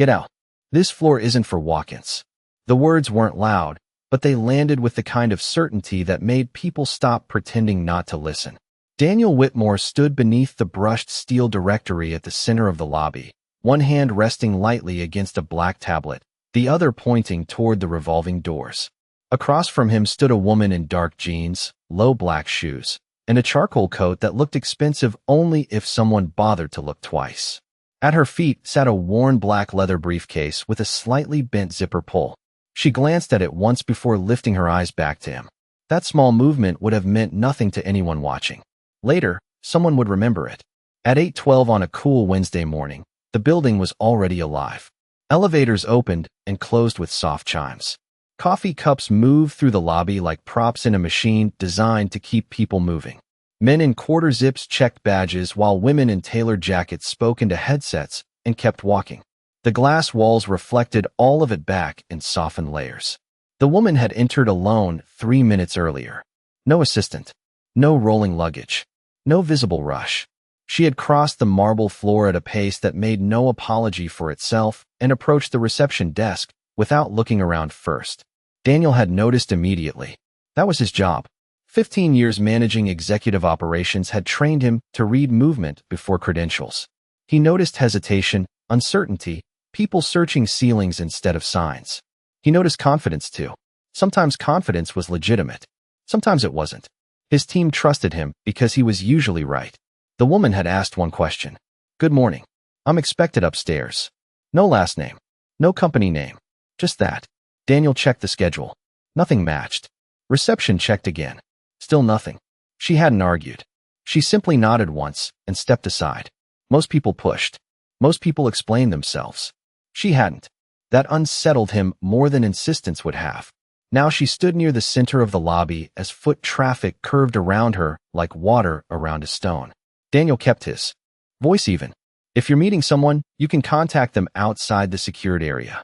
Get out. This floor isn't for walk-ins. The words weren't loud, but they landed with the kind of certainty that made people stop pretending not to listen. Daniel Whitmore stood beneath the brushed steel directory at the center of the lobby, one hand resting lightly against a black tablet, the other pointing toward the revolving doors. Across from him stood a woman in dark jeans, low black shoes, and a charcoal coat that looked expensive only if someone bothered to look twice. At her feet sat a worn black leather briefcase with a slightly bent zipper pull. She glanced at it once before lifting her eyes back to him. That small movement would have meant nothing to anyone watching. Later, someone would remember it. At 8:12 on a cool Wednesday morning, the building was already alive. Elevators opened and closed with soft chimes. Coffee cups moved through the lobby like props in a machine designed to keep people moving. Men in quarter zips checked badges while women in tailored jackets spoke into headsets and kept walking. The glass walls reflected all of it back in softened layers. The woman had entered alone 3 minutes earlier. No assistant. No rolling luggage. No visible rush. She had crossed the marble floor at a pace that made no apology for itself and approached the reception desk without looking around first. Daniel had noticed immediately. That was his job. 15 years managing executive operations had trained him to read movement before credentials. He noticed hesitation, uncertainty, people searching ceilings instead of signs. He noticed confidence too. Sometimes confidence was legitimate. Sometimes it wasn't. His team trusted him because he was usually right. The woman had asked one question. Good morning. I'm expected upstairs. No last name. No company name. Just that. Daniel checked the schedule. Nothing matched. Reception checked again. Still nothing. She hadn't argued. She simply nodded once and stepped aside. Most people pushed. Most people explained themselves. She hadn't. That unsettled him more than insistence would have. Now she stood near the center of the lobby as foot traffic curved around her like water around a stone. Daniel kept his voice even. If you're meeting someone, you can contact them outside the secured area.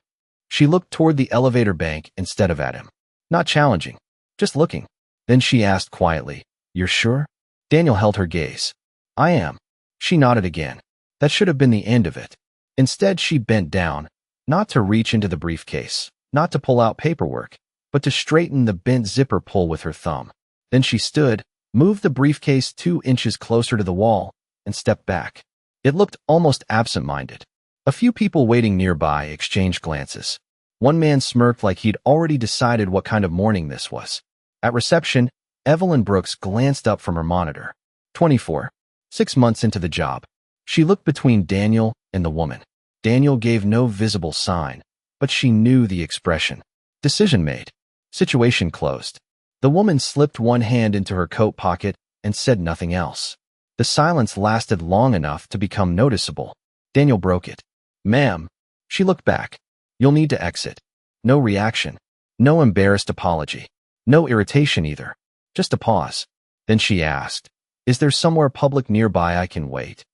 She looked toward the elevator bank instead of at him. Not challenging. Just looking. Then she asked quietly, You're sure? Daniel held her gaze. I am. She nodded again. That should have been the end of it. Instead, she bent down, not to reach into the briefcase, not to pull out paperwork, but to straighten the bent zipper pull with her thumb. Then she stood, moved the briefcase 2 inches closer to the wall, and stepped back. It looked almost absent-minded. A few people waiting nearby exchanged glances. One man smirked like he'd already decided what kind of morning this was. At reception, Evelyn Brooks glanced up from her monitor. 24. 6 months into the job. She looked between Daniel and the woman. Daniel gave no visible sign, but she knew the expression. Decision made. Situation closed. The woman slipped one hand into her coat pocket and said nothing else. The silence lasted long enough to become noticeable. Daniel broke it. Ma'am. She looked back. You'll need to exit. No reaction. No embarrassed apology. No irritation either. Just a pause. Then she asked, Is there somewhere public nearby I can wait?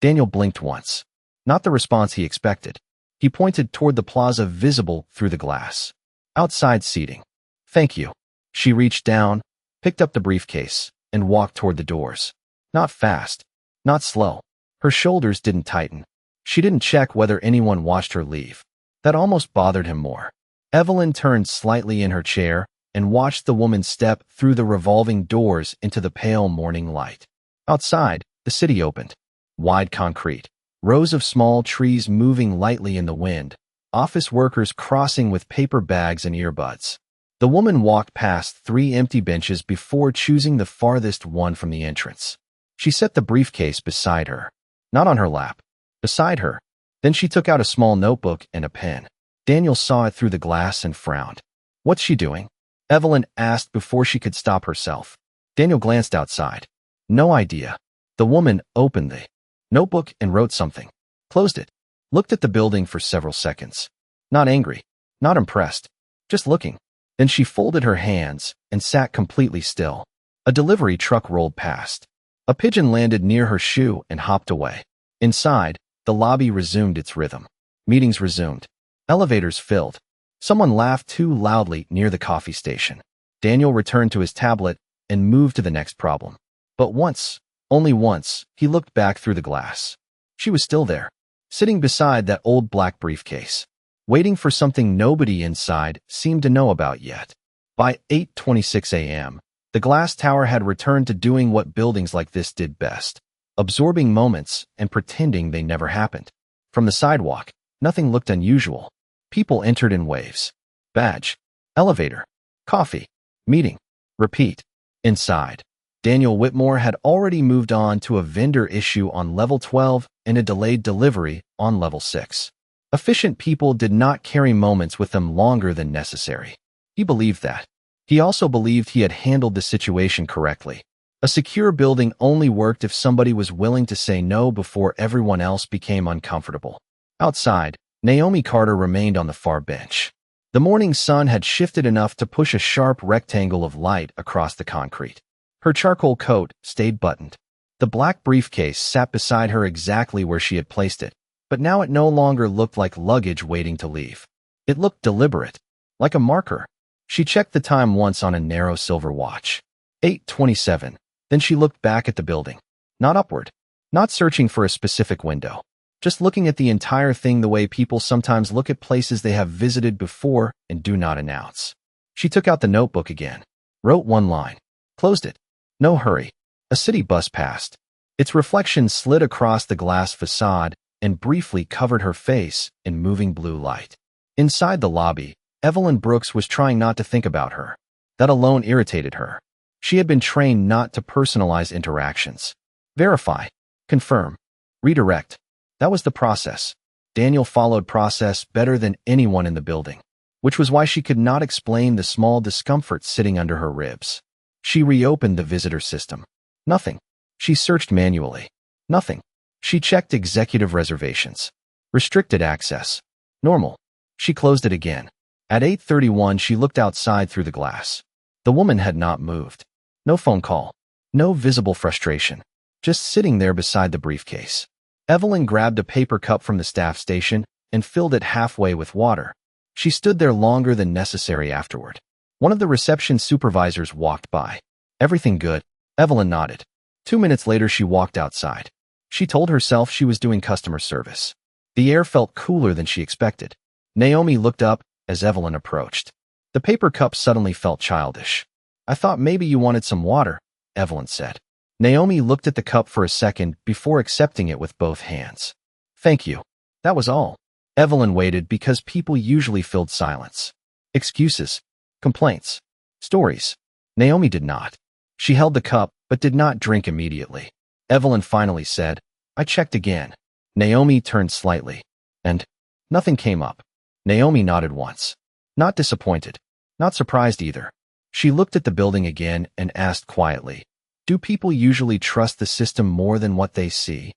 Daniel blinked once. Not the response he expected. He pointed toward the plaza visible through the glass. Outside seating. Thank you. She reached down, picked up the briefcase, and walked toward the doors. Not fast. Not slow. Her shoulders didn't tighten. She didn't check whether anyone watched her leave. That almost bothered him more. Evelyn turned slightly in her chair and watched the woman step through the revolving doors into the pale morning light. Outside, the city opened. Wide concrete. Rows of small trees moving lightly in the wind. Office workers crossing with paper bags and earbuds. The woman walked past 3 empty benches before choosing the farthest one from the entrance. She set the briefcase beside her. Not on her lap. Beside her. Then she took out a small notebook and a pen. Daniel saw it through the glass and frowned. What's she doing? Evelyn asked before she could stop herself. Daniel glanced outside. No idea. The woman opened the notebook and wrote something. Closed it. Looked at the building for several seconds. Not angry. Not impressed. Just looking. Then she folded her hands and sat completely still. A delivery truck rolled past. A pigeon landed near her shoe and hopped away. Inside, the lobby resumed its rhythm. Meetings resumed. Elevators filled. Someone laughed too loudly near the coffee station. Daniel returned to his tablet and moved to the next problem. But once, only once, he looked back through the glass. She was still there. sitting beside that old black briefcase, waiting for something nobody inside seemed to know about yet. By 8:26 a.m., the glass tower had returned to doing what buildings like this did best, absorbing moments and pretending they never happened. From the sidewalk, nothing looked unusual. People entered in waves. Badge. Elevator. Coffee. Meeting. Repeat. Inside, Daniel Whitmore had already moved on to a vendor issue on level 12 and a delayed delivery on level 6. Efficient people did not carry moments with them longer than necessary. He believed that. He also believed he had handled the situation correctly. A secure building only worked if somebody was willing to say no before everyone else became uncomfortable. Outside, Naomi Carter remained on the far bench. The morning sun had shifted enough to push a sharp rectangle of light across the concrete. Her charcoal coat stayed buttoned. The black briefcase sat beside her exactly where she had placed it, but now it no longer looked like luggage waiting to leave. It looked deliberate, like a marker. She checked the time once on a narrow silver watch. 8:27. Then she looked back at the building. Not upward. Not searching for a specific window. Just looking at the entire thing the way people sometimes look at places they have visited before and do not announce. She took out the notebook again. Wrote one line. Closed it. No hurry. A city bus passed. Its reflection slid across the glass facade and briefly covered her face in moving blue light. Inside the lobby, Evelyn Brooks was trying not to think about her. That alone irritated her. She had been trained not to personalize interactions. Verify. Confirm. Redirect. That was the process. Daniel followed process better than anyone in the building, which was why she could not explain the small discomfort sitting under her ribs. She reopened the visitor system. Nothing. She searched manually. Nothing. She checked executive reservations. Restricted access. Normal. She closed it again. At 8:31, she looked outside through the glass. The woman had not moved. No phone call. No visible frustration. Just sitting there beside the briefcase. Evelyn grabbed a paper cup from the staff station and filled it halfway with water. She stood there longer than necessary afterward. One of the reception supervisors walked by. Everything good? Evelyn nodded. 2 minutes later, she walked outside. She told herself she was doing customer service. The air felt cooler than she expected. Naomi looked up as Evelyn approached. The paper cup suddenly felt childish. I thought maybe you wanted some water, Evelyn said. Naomi looked at the cup for a second before accepting it with both hands. Thank you. That was all. Evelyn waited because people usually filled silence. Excuses. Complaints. Stories. Naomi did not. She held the cup but did not drink immediately. Evelyn finally said, I checked again. Naomi turned slightly. And nothing came up. Naomi nodded once. Not disappointed. Not surprised either. She looked at the building again and asked quietly, do people usually trust the system more than what they see?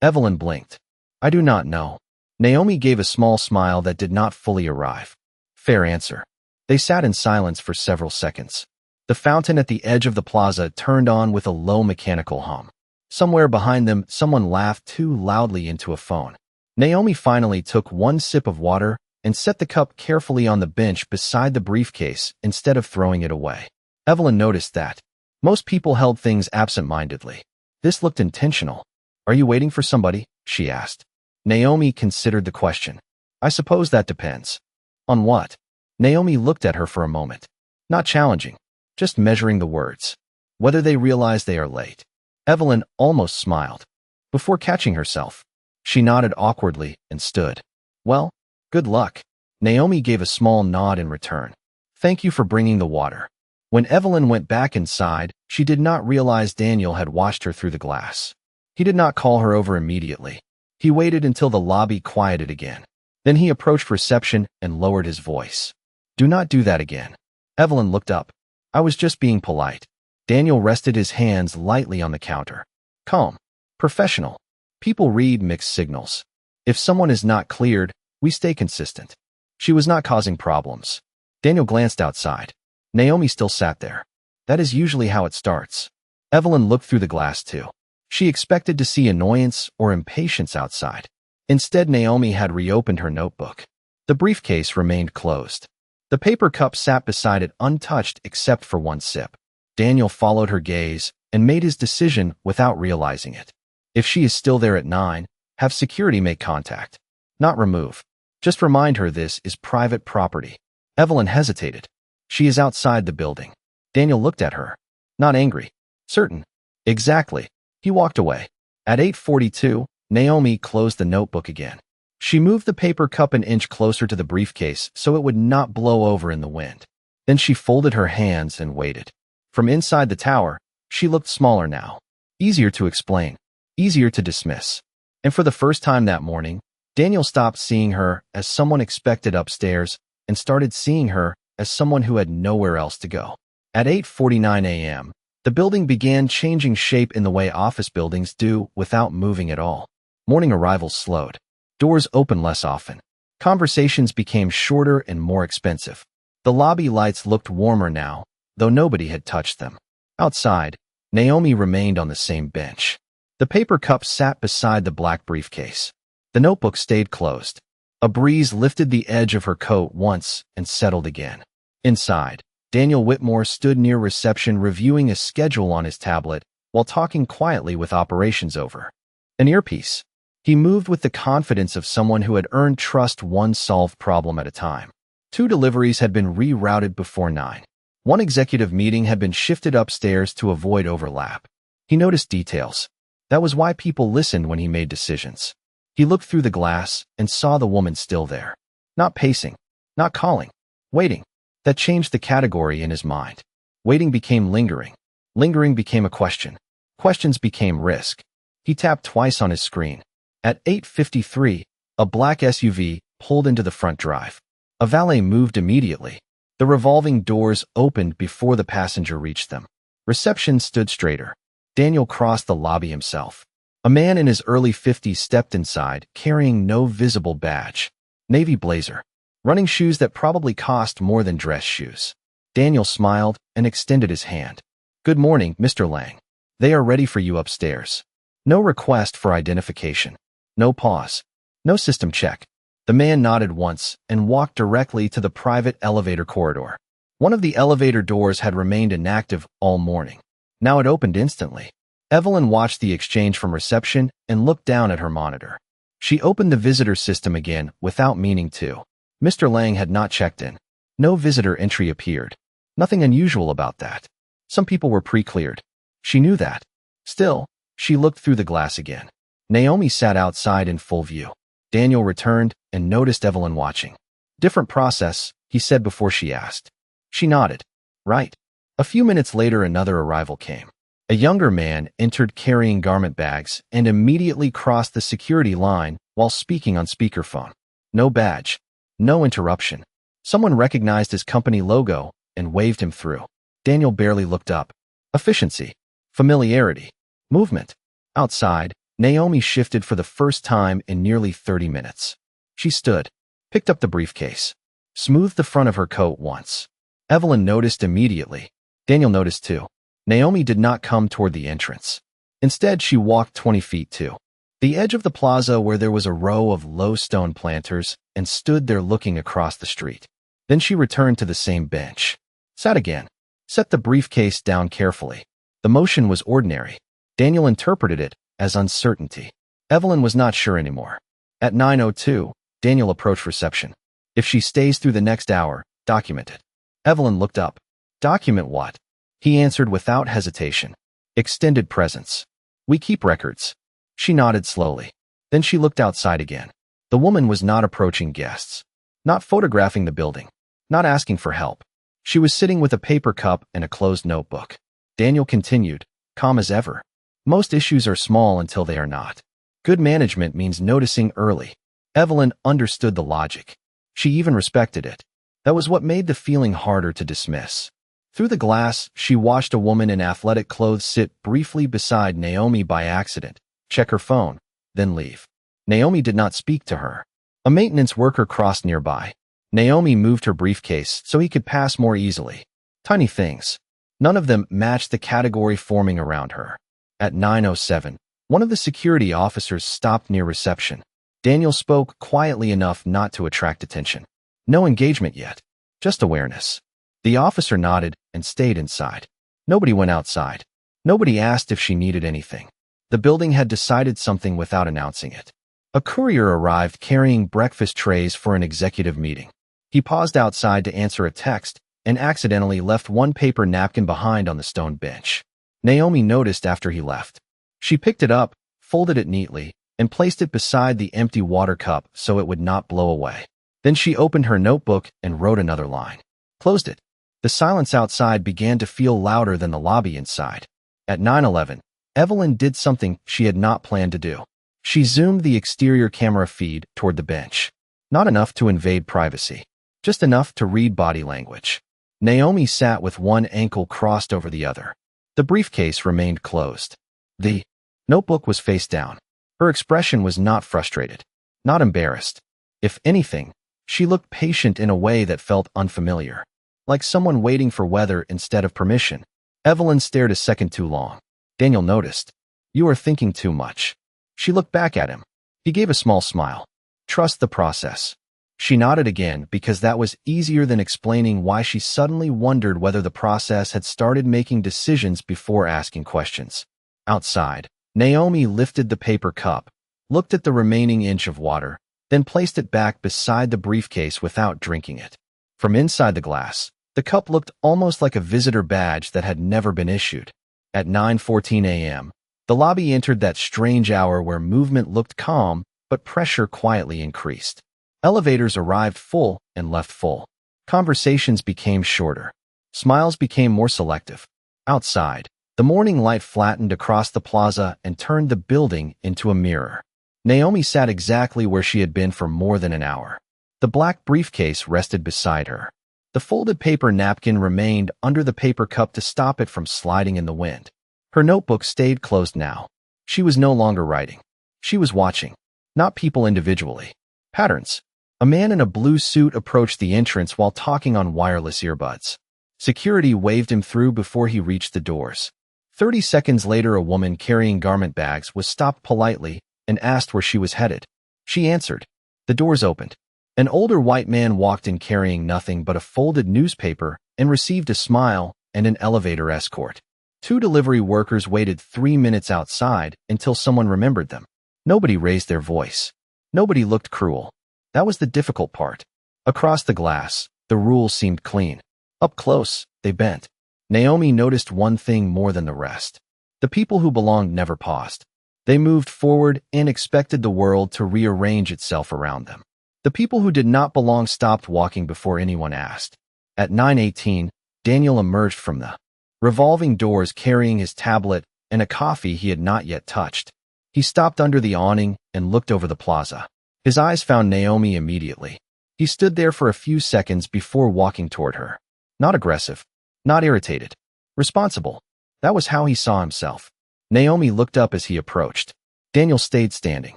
Evelyn blinked. I do not know. Naomi gave a small smile that did not fully arrive. Fair answer. They sat in silence for several seconds. The fountain at the edge of the plaza turned on with a low mechanical hum. Somewhere behind them, someone laughed too loudly into a phone. Naomi finally took one sip of water and set the cup carefully on the bench beside the briefcase instead of throwing it away. Evelyn noticed that. Most people held things absent-mindedly. This looked intentional. Are you waiting for somebody? She asked. Naomi considered the question. I suppose that depends. On what? Naomi looked at her for a moment. Not challenging. Just measuring the words. Whether they realize they are late. Evelyn almost smiled. Before catching herself, she nodded awkwardly and stood. Well, good luck. Naomi gave a small nod in return. Thank you for bringing the water. When Evelyn went back inside, she did not realize Daniel had watched her through the glass. He did not call her over immediately. He waited until the lobby quieted again. Then he approached reception and lowered his voice. Do not do that again. Evelyn looked up. I was just being polite. Daniel rested his hands lightly on the counter. Calm. Professional. People read mixed signals. If someone is not cleared, we stay consistent. She was not causing problems. Daniel glanced outside. Naomi still sat there. That is usually how it starts. Evelyn looked through the glass too. She expected to see annoyance or impatience outside. Instead, Naomi had reopened her notebook. The briefcase remained closed. The paper cup sat beside it untouched except for one sip. Daniel followed her gaze and made his decision without realizing it. If she is still there at 9, Have security make contact. Not remove. Just remind her this is private property. Evelyn hesitated. She is outside the building. Daniel looked at her. Not angry. Certain. Exactly. He walked away. At 8:42, Naomi closed the notebook again. She moved the paper cup an inch closer to the briefcase so it would not blow over in the wind. Then she folded her hands and waited. From inside the tower, she looked smaller now. Easier to explain. Easier to dismiss. And for the first time that morning, Daniel stopped seeing her as someone expected upstairs and started seeing her as someone who had nowhere else to go. At 8:49 a.m., the building began changing shape in the way office buildings do without moving at all. Morning arrivals slowed. Doors opened less often. Conversations became shorter and more expensive. The lobby lights looked warmer now, though nobody had touched them. Outside, Naomi remained on the same bench. The paper cup sat beside the black briefcase. The notebook stayed closed. A breeze lifted the edge of her coat once and settled again. Inside, Daniel Whitmore stood near reception reviewing a schedule on his tablet while talking quietly with operations over an earpiece. He moved with the confidence of someone who had earned trust one solved problem at a time. 2 deliveries had been rerouted before 9. One executive meeting had been shifted upstairs to avoid overlap. He noticed details. That was why people listened when he made decisions. He looked through the glass and saw the woman still there. Not pacing. Not calling. Waiting. That changed the category in his mind. Waiting became lingering. Lingering became a question. Questions became risk. He tapped twice on his screen. At 8:53, a black SUV pulled into the front drive. A valet moved immediately. The revolving doors opened before the passenger reached them. Reception stood straighter. Daniel crossed the lobby himself. A man in his early 50s stepped inside, carrying no visible badge. Navy blazer. Running shoes that probably cost more than dress shoes. Daniel smiled and extended his hand. Good morning, Mr. Lang. They are ready for you upstairs. No request for identification. No pause. No system check. The man nodded once and walked directly to the private elevator corridor. One of the elevator doors had remained inactive all morning. Now it opened instantly. Evelyn watched the exchange from reception and looked down at her monitor. She opened the visitor system again without meaning to. Mr. Lang had not checked in. No visitor entry appeared. Nothing unusual about that. Some people were pre-cleared. She knew that. Still, she looked through the glass again. Naomi sat outside in full view. Daniel returned and noticed Evelyn watching. Different process, he said before she asked. She nodded. Right. A few minutes later another arrival came. A younger man entered carrying garment bags and immediately crossed the security line while speaking on speakerphone. No badge. No interruption. Someone recognized his company logo and waved him through. Daniel barely looked up. Efficiency. Familiarity. Movement. Outside, Naomi shifted for the first time in nearly 30 minutes. She stood, picked up the briefcase, smoothed the front of her coat once. Evelyn noticed immediately. Daniel noticed too. Naomi did not come toward the entrance. Instead, she walked 20 feet to the edge of the plaza where there was a row of low stone planters and stood there looking across the street. Then she returned to the same bench. Sat again. Set the briefcase down carefully. The motion was ordinary. Daniel interpreted it as uncertainty. Evelyn was not sure anymore. At 9:02, Daniel approached reception. If she stays through the next hour, document it. Evelyn looked up. Document what? He answered without hesitation. Extended presence. We keep records. She nodded slowly. Then she looked outside again. The woman was not approaching guests. Not photographing the building. Not asking for help. She was sitting with a paper cup and a closed notebook. Daniel continued, calm as ever. Most issues are small until they are not. Good management means noticing early. Evelyn understood the logic. She even respected it. That was what made the feeling harder to dismiss. Through the glass, she watched a woman in athletic clothes sit briefly beside Naomi by accident, check her phone, then leave. Naomi did not speak to her. A maintenance worker crossed nearby. Naomi moved her briefcase so he could pass more easily. Tiny things. None of them matched the category forming around her. At 9:07, one of the security officers stopped near reception. Daniel spoke quietly enough not to attract attention. No engagement yet. Just awareness. The officer nodded and stayed inside. Nobody went outside. Nobody asked if she needed anything. The building had decided something without announcing it. A courier arrived carrying breakfast trays for an executive meeting. He paused outside to answer a text and accidentally left one paper napkin behind on the stone bench. Naomi noticed after he left. She picked it up, folded it neatly, and placed it beside the empty water cup so it would not blow away. Then she opened her notebook and wrote another line. Closed it. The silence outside began to feel louder than the lobby inside. At 9:11, Evelyn did something she had not planned to do. She zoomed the exterior camera feed toward the bench. Not enough to invade privacy, just enough to read body language. Naomi sat with one ankle crossed over the other. The briefcase remained closed. The notebook was face down. Her expression was not frustrated, not embarrassed. If anything, she looked patient in a way that felt unfamiliar, like someone waiting for weather instead of permission. Evelyn stared a second too long. Daniel noticed. "You are thinking too much." She looked back at him. He gave a small smile. "Trust the process." She nodded again because that was easier than explaining why she suddenly wondered whether the process had started making decisions before asking questions. Outside, Naomi lifted the paper cup, looked at the remaining inch of water, then placed it back beside the briefcase without drinking it. From inside the glass, the cup looked almost like a visitor badge that had never been issued. At 9:14 a.m., the lobby entered that strange hour where movement looked calm, but pressure quietly increased. Elevators arrived full and left full. Conversations became shorter. Smiles became more selective. Outside, the morning light flattened across the plaza and turned the building into a mirror. Naomi sat exactly where she had been for more than an hour. The black briefcase rested beside her. The folded paper napkin remained under the paper cup to stop it from sliding in the wind. Her notebook stayed closed now. She was no longer writing. She was watching. Not people individually. Patterns. A man in a blue suit approached the entrance while talking on wireless earbuds. Security waved him through before he reached the doors. 30 seconds later, a woman carrying garment bags was stopped politely and asked where she was headed. She answered. The doors opened. An older white man walked in carrying nothing but a folded newspaper and received a smile and an elevator escort. 2 delivery workers waited 3 minutes outside until someone remembered them. Nobody raised their voice. Nobody looked cruel. That was the difficult part. Across the glass, the rules seemed clean. Up close, they bent. Naomi noticed one thing more than the rest. The people who belonged never paused. They moved forward and expected the world to rearrange itself around them. The people who did not belong stopped walking before anyone asked. At 9:18, Daniel emerged from the revolving doors carrying his tablet and a coffee he had not yet touched. He stopped under the awning and looked over the plaza. His eyes found Naomi immediately. He stood there for a few seconds before walking toward her. Not aggressive, not irritated. Responsible. That was how he saw himself. Naomi looked up as he approached. Daniel stayed standing.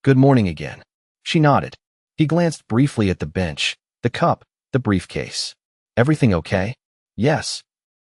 "Good morning again." She nodded. He glanced briefly at the bench, the cup, the briefcase. "Everything okay?" "Yes."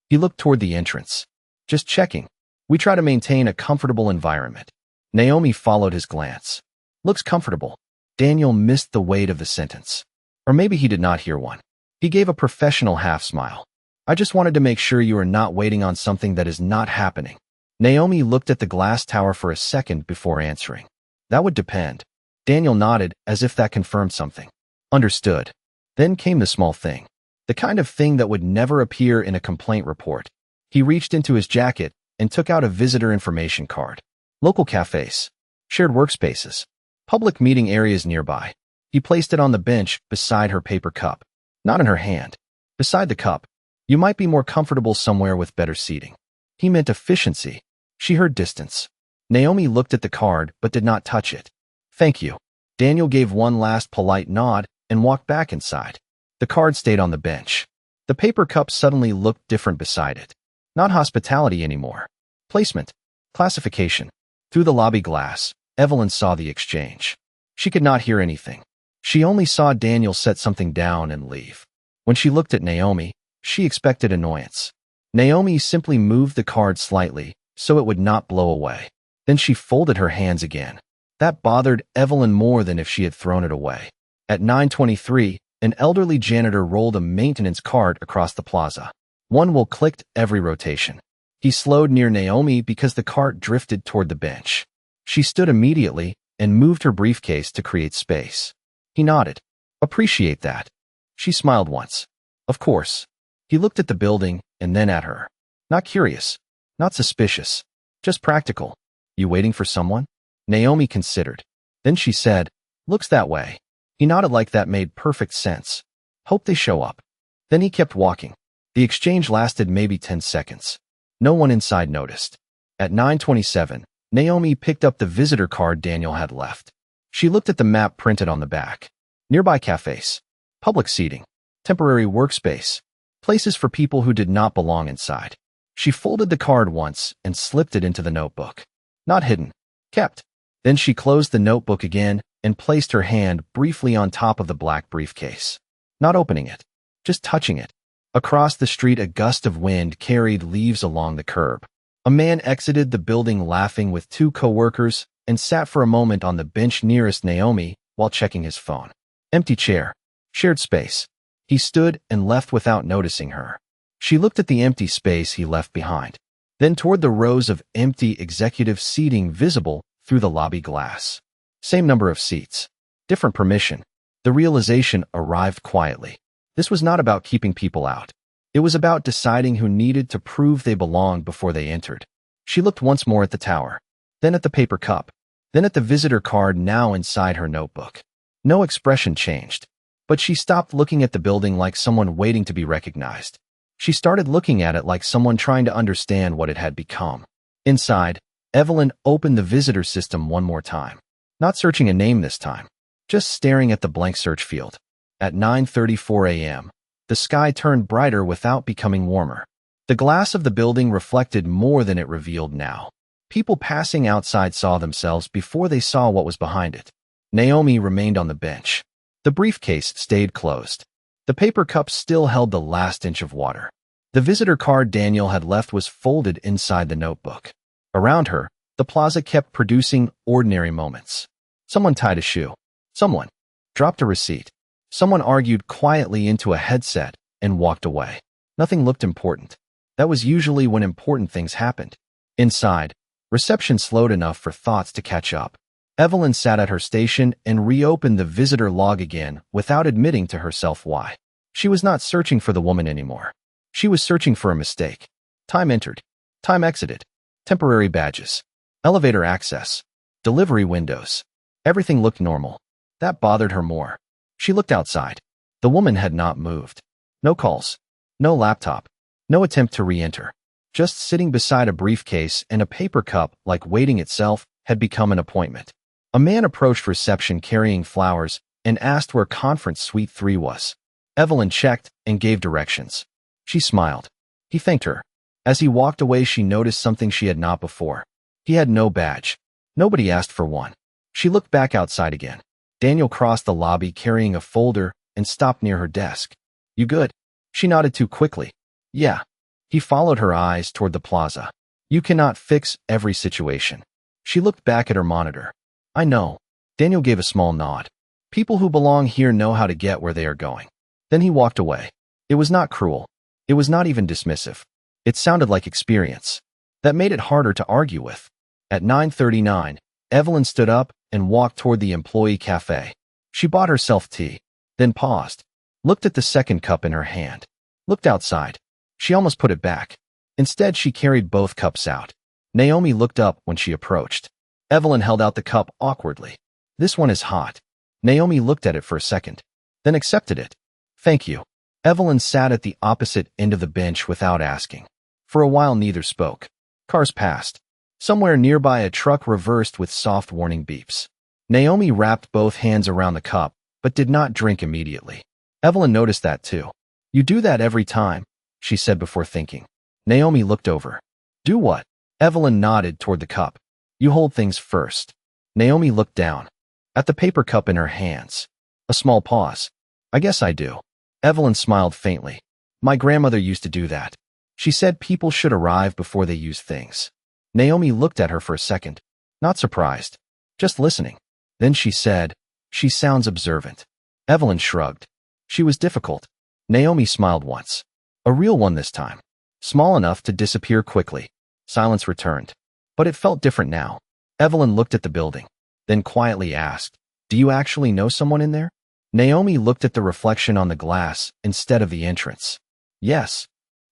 He looked toward the entrance. "Just checking. We try to maintain a comfortable environment." Naomi followed his glance. "Looks comfortable." Daniel missed the weight of the sentence. Or maybe he did not hear one. He gave a professional half-smile. "I just wanted to make sure you are not waiting on something that is not happening." Naomi looked at the glass tower for a second before answering. "That would depend." Daniel nodded as if that confirmed something. "Understood." Then came the small thing. The kind of thing that would never appear in a complaint report. He reached into his jacket and took out a visitor information card. Local cafes. Shared workspaces. Public meeting areas nearby. He placed it on the bench beside her paper cup. Not in her hand. Beside the cup. "You might be more comfortable somewhere with better seating." He meant efficiency. She heard distance. Naomi looked at the card but did not touch it. "Thank you." Daniel gave one last polite nod and walked back inside. The card stayed on the bench. The paper cup suddenly looked different beside it. Not hospitality anymore. Placement. Classification. Through the lobby glass, Evelyn saw the exchange. She could not hear anything. She only saw Daniel set something down and leave. When she looked at Naomi, she expected annoyance. Naomi simply moved the card slightly so it would not blow away. Then she folded her hands again. That bothered Evelyn more than if she had thrown it away. At 9:23, an elderly janitor rolled a maintenance cart across the plaza. One wheel clicked every rotation. He slowed near Naomi because the cart drifted toward the bench. She stood immediately, and moved her briefcase to create space. He nodded. Appreciate that. She smiled once. Of course. He looked at the building and then at her. Not curious. Not suspicious. Just practical. You waiting for someone? Naomi considered. Then she said, looks that way. He nodded like that made perfect sense. Hope they show up. Then he kept walking. The exchange lasted maybe 10 seconds. No one inside noticed. At 9:27, Naomi picked up the visitor card Daniel had left. She looked at the map printed on the back. Nearby cafes. Public seating. Temporary workspace. Places for people who did not belong inside. She folded the card once and slipped it into the notebook. Not hidden. Kept. Then she closed the notebook again and placed her hand briefly on top of the black briefcase. Not opening it. Just touching it. Across the street, a gust of wind carried leaves along the curb. A man exited the building laughing with two coworkers and sat for a moment on the bench nearest Naomi while checking his phone. Empty chair. Shared space. He stood and left without noticing her. She looked at the empty space he left behind, then toward the rows of empty executive seating visible through the lobby glass. Same number of seats. Different permission. The realization arrived quietly. This was not about keeping people out. It was about deciding who needed to prove they belonged before they entered. She looked once more at the tower, then at the paper cup, then at the visitor card now inside her notebook. No expression changed, but she stopped looking at the building like someone waiting to be recognized. She started looking at it like someone trying to understand what it had become. Inside, Evelyn opened the visitor system one more time. Not searching a name this time, just staring at the blank search field. At 9:34 a.m., the sky turned brighter without becoming warmer. The glass of the building reflected more than it revealed now. People passing outside saw themselves before they saw what was behind it. Naomi remained on the bench. The briefcase stayed closed. The paper cup still held the last inch of water. The visitor card Daniel had left was folded inside the notebook. Around her, the plaza kept producing ordinary moments. Someone tied a shoe. Someone dropped a receipt. Someone argued quietly into a headset and walked away. Nothing looked important. That was usually when important things happened. Inside, reception slowed enough for thoughts to catch up. Evelyn sat at her station and reopened the visitor log again without admitting to herself why. She was not searching for the woman anymore. She was searching for a mistake. Time entered. Time exited. Temporary badges. Elevator access. Delivery windows. Everything looked normal. That bothered her more. She looked outside. The woman had not moved. No calls. No laptop. No attempt to re-enter. Just sitting beside a briefcase and a paper cup like waiting itself had become an appointment. A man approached reception carrying flowers and asked where Conference Suite 3 was. Evelyn checked and gave directions. She smiled. He thanked her. As he walked away, she noticed something she had not before. He had no badge. Nobody asked for one. She looked back outside again. Daniel crossed the lobby carrying a folder and stopped near her desk. You good? She nodded too quickly. Yeah. He followed her eyes toward the plaza. You cannot fix every situation. She looked back at her monitor. I know. Daniel gave a small nod. People who belong here know how to get where they are going. Then he walked away. It was not cruel. It was not even dismissive. It sounded like experience. That made it harder to argue with. At 9:39, Evelyn stood up and walked toward the employee cafe. She bought herself tea, then paused, looked at the second cup in her hand, looked outside. She almost put it back. Instead, she carried both cups out. Naomi looked up when she approached. Evelyn held out the cup awkwardly. This one is hot. Naomi looked at it for a second, then accepted it. Thank you. Evelyn sat at the opposite end of the bench without asking. For a while, neither spoke. Cars passed. Somewhere nearby, a truck reversed with soft warning beeps. Naomi wrapped both hands around the cup, but did not drink immediately. Evelyn noticed that too. You do that every time, she said before thinking. Naomi looked over. Do what? Evelyn nodded toward the cup. You hold things first. Naomi looked down at the paper cup in her hands. A small pause. I guess I do. Evelyn smiled faintly. My grandmother used to do that. She said people should arrive before they use things. Naomi looked at her for a second, not surprised, just listening. Then she said, she sounds observant. Evelyn shrugged. She was difficult. Naomi smiled once. A real one this time. Small enough to disappear quickly. Silence returned. But it felt different now. Evelyn looked at the building. then quietly asked, "Do you actually know someone in there?" Naomi looked at the reflection on the glass instead of the entrance. "Yes."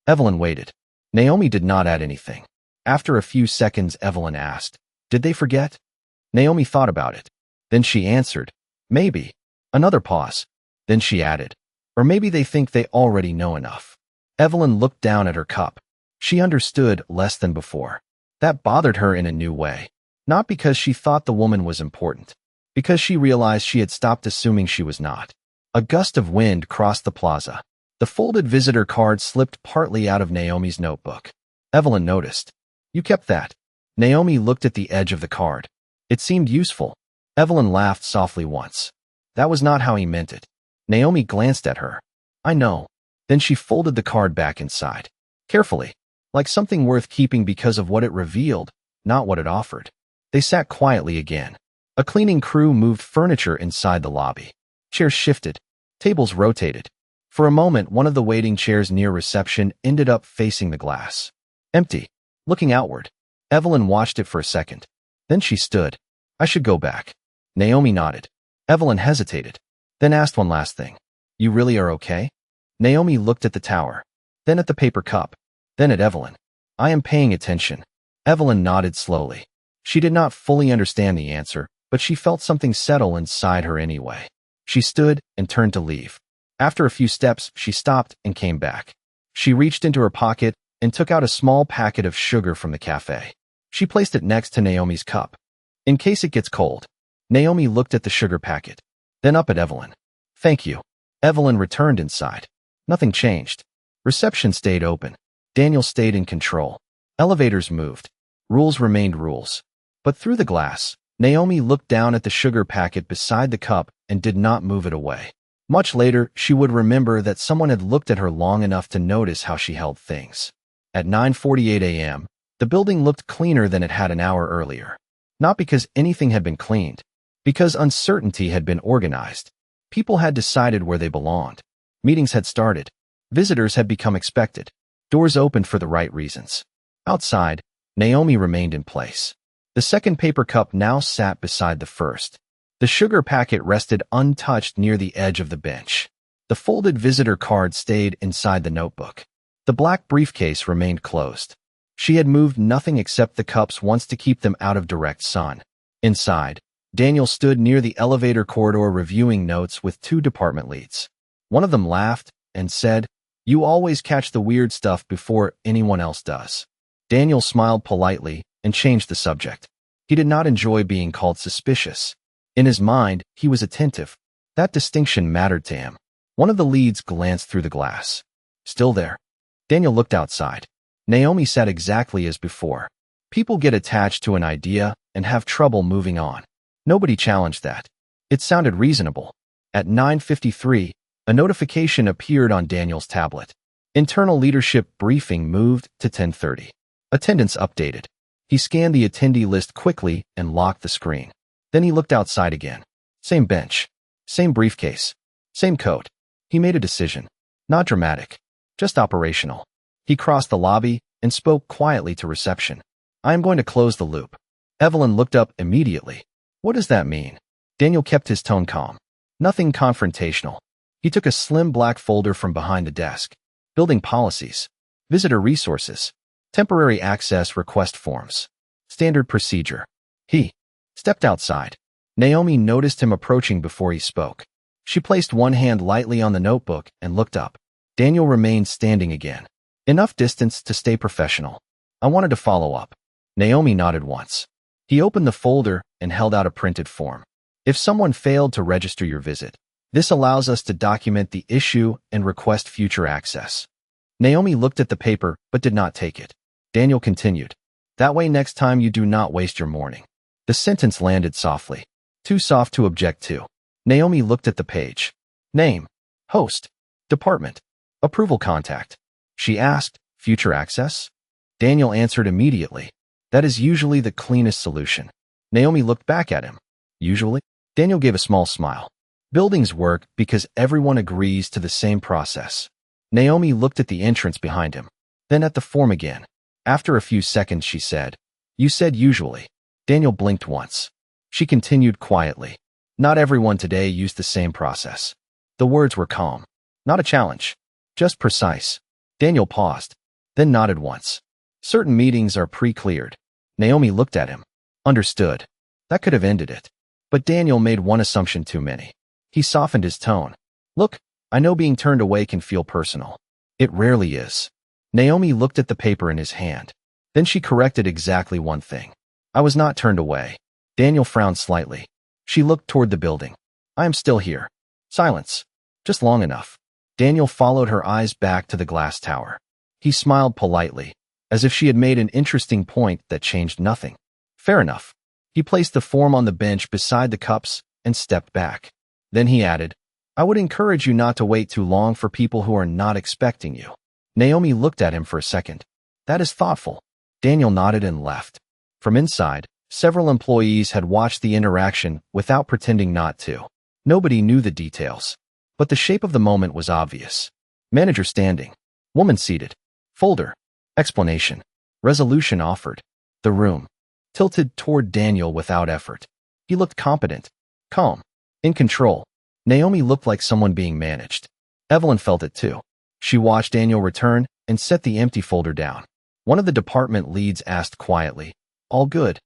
Evelyn waited. Naomi did not add anything. After a few seconds, Evelyn asked, "Did they forget?" Naomi thought about it. Then she answered, "Maybe." Another pause. Then she added, "Or maybe they think they already know enough." Evelyn looked down at her cup. She understood less than before. That bothered her in a new way. Not because she thought the woman was important, because she realized she had stopped assuming she was not. A gust of wind crossed the plaza. The folded visitor card slipped partly out of Naomi's notebook. Evelyn noticed. "You kept that." Naomi looked at the edge of the card. It seemed useful. Evelyn laughed softly once. "That was not how he meant it." Naomi glanced at her. "I know." Then she folded the card back inside. Carefully, like something worth keeping because of what it revealed, not what it offered. They sat quietly again. A cleaning crew moved furniture inside the lobby. Chairs shifted. Tables rotated. For a moment, one of the waiting chairs near reception ended up facing the glass. Empty. Looking outward. Evelyn watched it for a second. Then she stood. "I should go back." Naomi nodded. Evelyn hesitated. Then asked one last thing. "You really are okay?" Naomi looked at the tower. Then at the paper cup. Then at Evelyn. "I am paying attention." Evelyn nodded slowly. She did not fully understand the answer, but she felt something settle inside her anyway. She stood and turned to leave. After a few steps, she stopped and came back. She reached into her pocket and took out a small packet of sugar from the cafe. She placed it next to Naomi's cup. "In case it gets cold." Naomi looked at the sugar packet, then up at Evelyn. "Thank you." Evelyn returned inside. Nothing changed. Reception stayed open. Daniel stayed in control. Elevators moved. Rules remained rules. But through the glass, Naomi looked down at the sugar packet beside the cup and did not move it away. Much later, she would remember that someone had looked at her long enough to notice how she held things. At 9:48 a.m., the building looked cleaner than it had an hour earlier. Not because anything had been cleaned, because uncertainty had been organized. People had decided where they belonged. Meetings had started. Visitors had become expected. Doors opened for the right reasons. Outside, Naomi remained in place. The second paper cup now sat beside the first. The sugar packet rested untouched near the edge of the bench. The folded visitor card stayed inside the notebook. The black briefcase remained closed. She had moved nothing except the cups once to keep them out of direct sun. Inside, Daniel stood near the elevator corridor reviewing notes with two department leads. One of them laughed and said, "You always catch the weird stuff before anyone else does." Daniel smiled politely and changed the subject. He did not enjoy being called suspicious. In his mind, he was attentive. That distinction mattered to him. One of the leads glanced through the glass. "Still there?" Daniel looked outside. Naomi sat exactly as before. People get attached to an idea and have trouble moving on. Nobody challenged that. It sounded reasonable. At 9:53, a notification appeared on Daniel's tablet. Internal leadership briefing moved to 10:30. Attendance updated. He scanned the attendee list quickly and locked the screen. Then he looked outside again. Same bench. Same briefcase. Same coat. He made a decision. Not dramatic. Just operational. He crossed the lobby and spoke quietly to reception. "I am going to close the loop." Evelyn looked up immediately. "What does that mean?" Daniel kept his tone calm. Nothing confrontational. He took a slim black folder from behind the desk. Building policies. Visitor resources. Temporary access request forms. Standard procedure. He stepped outside. Naomi noticed him approaching before he spoke. She placed one hand lightly on the notebook and looked up. Daniel remained standing again. Enough distance to stay professional. "I wanted to follow up." Naomi nodded once. He opened the folder and held out a printed form. "If someone failed to register your visit, this allows us to document the issue and request future access." Naomi looked at the paper but did not take it. Daniel continued. "That way next time you do not waste your morning." The sentence landed softly. Too soft to object to. Naomi looked at the page. Name. Host. Department. Approval contact. She asked, "Future access?" Daniel answered immediately. "That is usually the cleanest solution." Naomi looked back at him. "Usually?" Daniel gave a small smile. "Buildings work because everyone agrees to the same process." Naomi looked at the entrance behind him, then at the form again. After a few seconds, she said, "You said usually." Daniel blinked once. She continued quietly. Not everyone today used the same process. The words were calm. Not a challenge. Just precise. Daniel paused, then nodded once. Certain meetings are pre-cleared. Naomi looked at him. Understood. That could have ended it. But Daniel made one assumption too many. He softened his tone. Look, I know being turned away can feel personal. It rarely is. Naomi looked at the paper in his hand. Then she corrected exactly one thing. I was not turned away. Daniel frowned slightly. She looked toward the building. I am still here. Silence. Just long enough. Daniel followed her eyes back to the glass tower. He smiled politely, as if she had made an interesting point that changed nothing. Fair enough. He placed the form on the bench beside the cups and stepped back. Then he added, I would encourage you not to wait too long for people who are not expecting you. Naomi looked at him for a second. That is thoughtful. Daniel nodded and left. From inside, several employees had watched the interaction without pretending not to. Nobody knew the details, but the shape of the moment was obvious. Manager standing. Woman seated. Folder. Explanation. Resolution offered. The room tilted toward Daniel without effort. He looked competent, calm, in control. Naomi looked like someone being managed. Evelyn felt it too. She watched Daniel return and set the empty folder down. One of the department leads asked quietly, All good?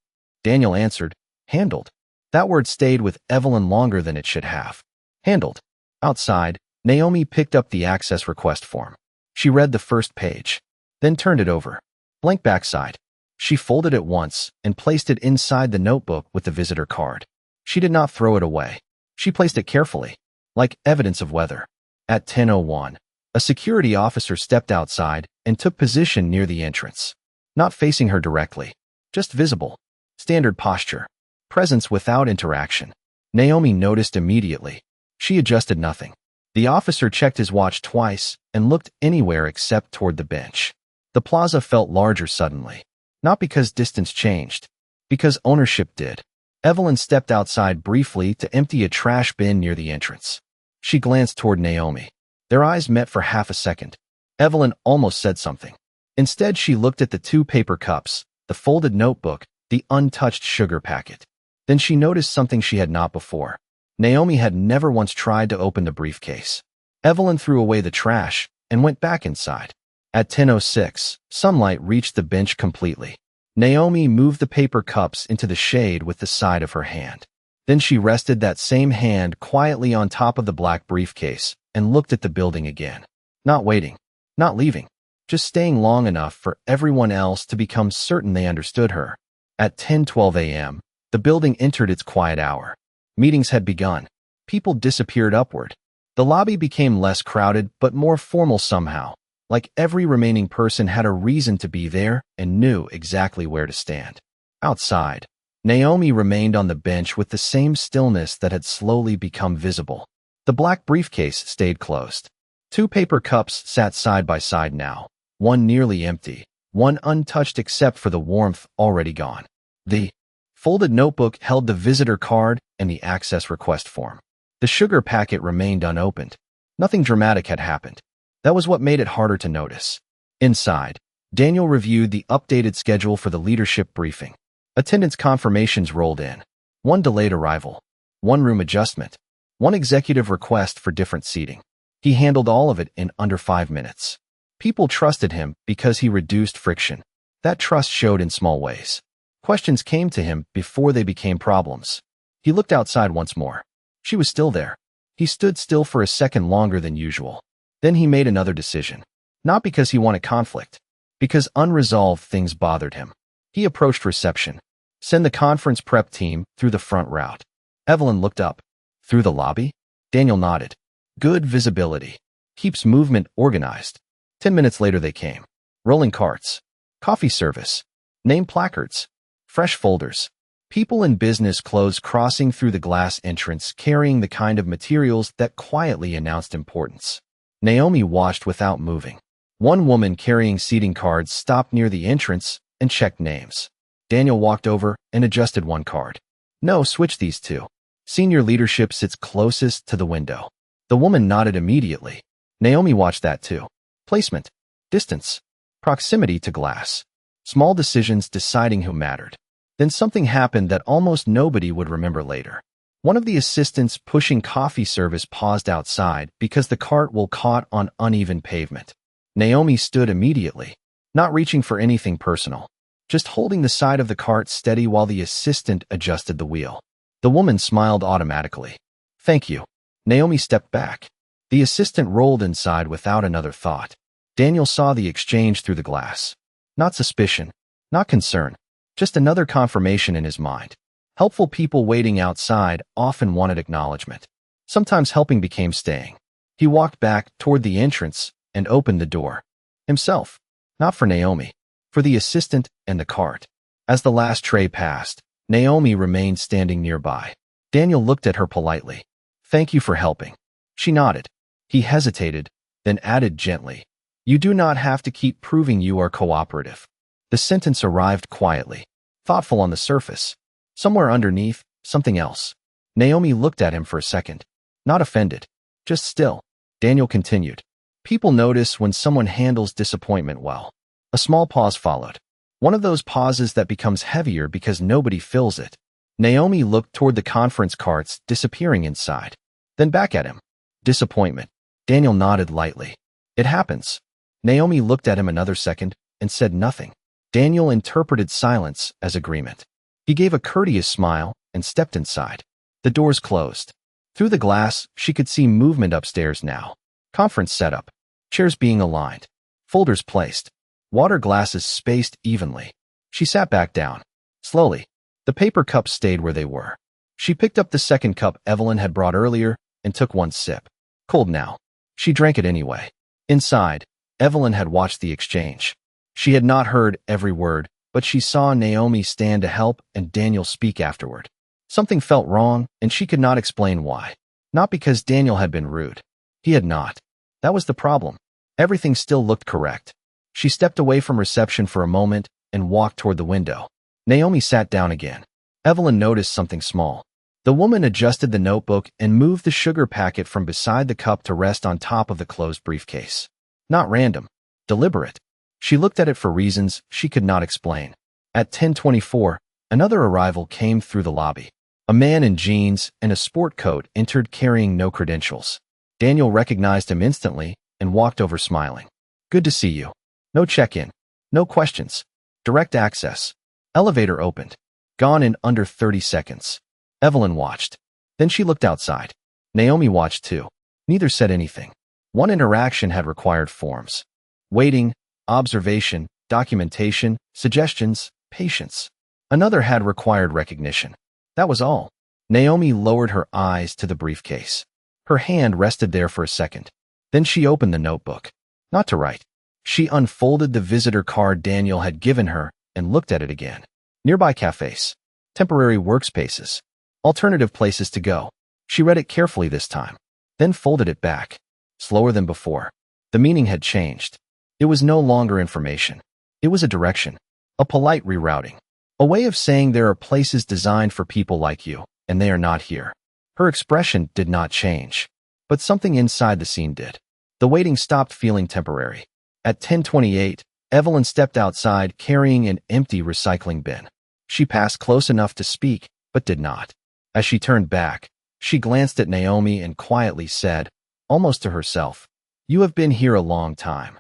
Daniel answered, Handled. That word stayed with Evelyn longer than it should have. Handled. Outside, Naomi picked up the access request form. She read the first page, then turned it over. Blank backside. She folded it once and placed it inside the notebook with the visitor card. She did not throw it away. She placed it carefully, like evidence of weather. At 10:01, a security officer stepped outside and took position near the entrance. Not facing her directly, just visible. Standard posture. Presence without interaction. Naomi noticed immediately. She adjusted nothing. The officer checked his watch twice and looked anywhere except toward the bench. The plaza felt larger suddenly. Not because distance changed, because ownership did. Evelyn stepped outside briefly to empty a trash bin near the entrance. She glanced toward Naomi. Their eyes met for half a second. Evelyn almost said something. Instead, she looked at the 2 paper cups, the folded notebook, the untouched sugar packet. Then she noticed something she had not before. Naomi had never once tried to open the briefcase. Evelyn threw away the trash and went back inside. At 10:06, sunlight reached the bench completely. Naomi moved the paper cups into the shade with the side of her hand. Then she rested that same hand quietly on top of the black briefcase and looked at the building again. Not waiting, not leaving, just staying long enough for everyone else to become certain they understood her. At 10:12 a.m., the building entered its quiet hour. Meetings had begun. People disappeared upward. The lobby became less crowded but more formal somehow. Like every remaining person had a reason to be there and knew exactly where to stand. Outside, Naomi remained on the bench with the same stillness that had slowly become visible. The black briefcase stayed closed. 2 paper cups sat side by side now, one nearly empty, one untouched except for the warmth already gone. The folded notebook held the visitor card and the access request form. The sugar packet remained unopened. Nothing dramatic had happened. That was what made it harder to notice. Inside, Daniel reviewed the updated schedule for the leadership briefing. Attendance confirmations rolled in. 1 delayed arrival, 1 room adjustment, 1 executive request for different seating. He handled all of it in under 5 minutes. People trusted him because he reduced friction. That trust showed in small ways. Questions came to him before they became problems. He looked outside once more. She was still there. He stood still for a second longer than usual. Then he made another decision. Not because he wanted conflict, because unresolved things bothered him. He approached reception. Send the conference prep team through the front route. Evelyn looked up. Through the lobby? Daniel nodded. Good visibility. Keeps movement organized. 10 minutes later they came. Rolling carts. Coffee service. Name placards. Fresh folders. People in business clothes crossing through the glass entrance carrying the kind of materials that quietly announced importance. Naomi watched without moving. 1 woman carrying seating cards stopped near the entrance and checked names. Daniel walked over and adjusted 1 card. No, switch these 2. Senior leadership sits closest to the window. The woman nodded immediately. Naomi watched that too. Placement. Distance. Proximity to glass. Small decisions deciding who mattered. Then something happened that almost nobody would remember later. One of the assistants pushing coffee service paused outside because the cart wheel caught on uneven pavement. Naomi stood immediately, not reaching for anything personal, just holding the side of the cart steady while the assistant adjusted the wheel. The woman smiled automatically. "Thank you." Naomi stepped back. The assistant rolled inside without another thought. Daniel saw the exchange through the glass. Not suspicion, not concern, just another confirmation in his mind. Helpful people waiting outside often wanted acknowledgement. Sometimes helping became staying. He walked back toward the entrance and opened the door. Himself. Not for Naomi. For the assistant and the cart. As the last tray passed, Naomi remained standing nearby. Daniel looked at her politely. "Thank you for helping." She nodded. He hesitated, then added gently, "You do not have to keep proving you are cooperative." The sentence arrived quietly, thoughtful on the surface. Somewhere underneath, something else. Naomi looked at him for a second. Not offended. Just still. Daniel continued. "People notice when someone handles disappointment well." A small pause followed. One of those pauses that becomes heavier because nobody fills it. Naomi looked toward the conference carts disappearing inside. Then back at him. Disappointment. Daniel nodded lightly. "It happens." Naomi looked at him another second and said nothing. Daniel interpreted silence as agreement. He gave a courteous smile and stepped inside. The doors closed. Through the glass, she could see movement upstairs now. Conference setup. Chairs being aligned. Folders placed. Water glasses spaced evenly. She sat back down. Slowly. The paper cups stayed where they were. She picked up the second cup Evelyn had brought earlier and took one sip. Cold now. She drank it anyway. Inside, Evelyn had watched the exchange. She had not heard every word, but she saw Naomi stand to help and Daniel speak afterward. Something felt wrong, and she could not explain why. Not because Daniel had been rude. He had not. That was the problem. Everything still looked correct. She stepped away from reception for a moment and walked toward the window. Naomi sat down again. Evelyn noticed something small. The woman adjusted the notebook and moved the sugar packet from beside the cup to rest on top of the closed briefcase. Not random. Deliberate. She looked at it for reasons she could not explain. At 10:24, another arrival came through the lobby. A man in jeans and a sport coat entered carrying no credentials. Daniel recognized him instantly and walked over smiling. "Good to see you." No check-in. No questions. Direct access. Elevator opened. Gone in under 30 seconds. Evelyn watched. Then she looked outside. Naomi watched too. Neither said anything. One interaction had required forms. Waiting, observation, documentation, suggestions, patience. Another had required recognition. That was all. Naomi lowered her eyes to the briefcase. Her hand rested there for a second. Then she opened the notebook. Not to write. She unfolded the visitor card Daniel had given her and looked at it again. Nearby cafes. Temporary workspaces. Alternative places to go. She read it carefully this time. Then folded it back. Slower than before. The meaning had changed. It was no longer information. It was a direction. A polite rerouting. A way of saying there are places designed for people like you, and they are not here. Her expression did not change. But something inside the scene did. The waiting stopped feeling temporary. At 10:28, Evelyn stepped outside carrying an empty recycling bin. She passed close enough to speak, but did not. As she turned back, she glanced at Naomi and quietly said, almost to herself, "You have been here a long time."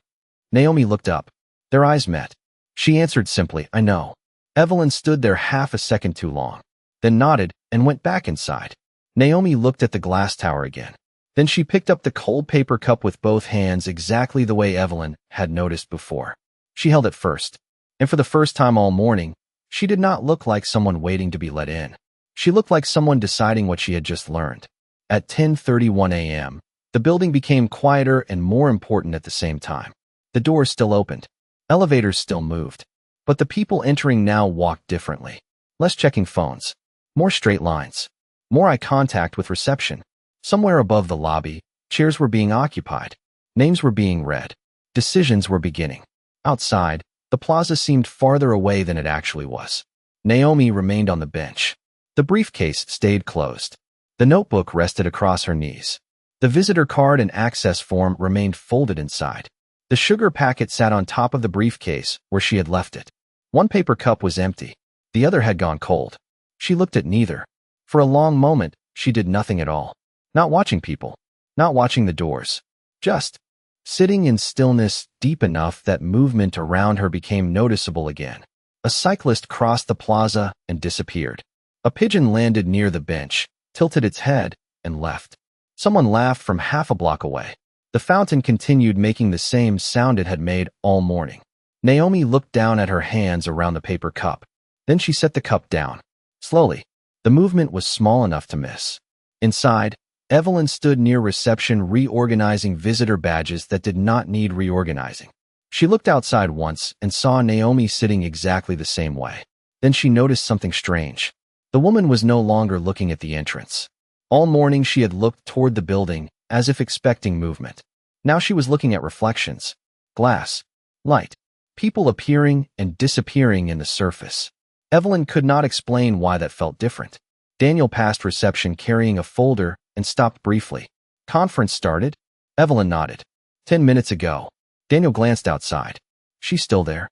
Naomi looked up. Their eyes met. She answered simply, "I know." Evelyn stood there half a second too long, then nodded and went back inside. Naomi looked at the glass tower again. Then she picked up the cold paper cup with both hands exactly the way Evelyn had noticed before. She held it first, and for the first time all morning, she did not look like someone waiting to be let in. She looked like someone deciding what she had just learned. At 10:31 a.m., the building became quieter and more important at the same time. The doors still opened. Elevators still moved. But the people entering now walked differently. Less checking phones. More straight lines. More eye contact with reception. Somewhere above the lobby, chairs were being occupied. Names were being read. Decisions were beginning. Outside, the plaza seemed farther away than it actually was. Naomi remained on the bench. The briefcase stayed closed. The notebook rested across her knees. The visitor card and access form remained folded inside. The sugar packet sat on top of the briefcase where she had left it. One paper cup was empty. The other had gone cold. She looked at neither. For a long moment, she did nothing at all. Not watching people. Not watching the doors. Just sitting in stillness deep enough that movement around her became noticeable again. A cyclist crossed the plaza and disappeared. A pigeon landed near the bench, tilted its head, and left. Someone laughed from half a block away. The fountain continued making the same sound it had made all morning. Naomi looked down at her hands around the paper cup. Then she set the cup down. Slowly. The movement was small enough to miss. Inside, Evelyn stood near reception reorganizing visitor badges that did not need reorganizing. She looked outside once and saw Naomi sitting exactly the same way. Then she noticed something strange. The woman was no longer looking at the entrance. All morning she had looked toward the building, as if expecting movement. Now she was looking at reflections. Glass. Light. People appearing and disappearing in the surface. Evelyn could not explain why that felt different. Daniel passed reception carrying a folder and stopped briefly. Conference started? Evelyn nodded. 10 minutes ago. Daniel glanced outside. She's still there?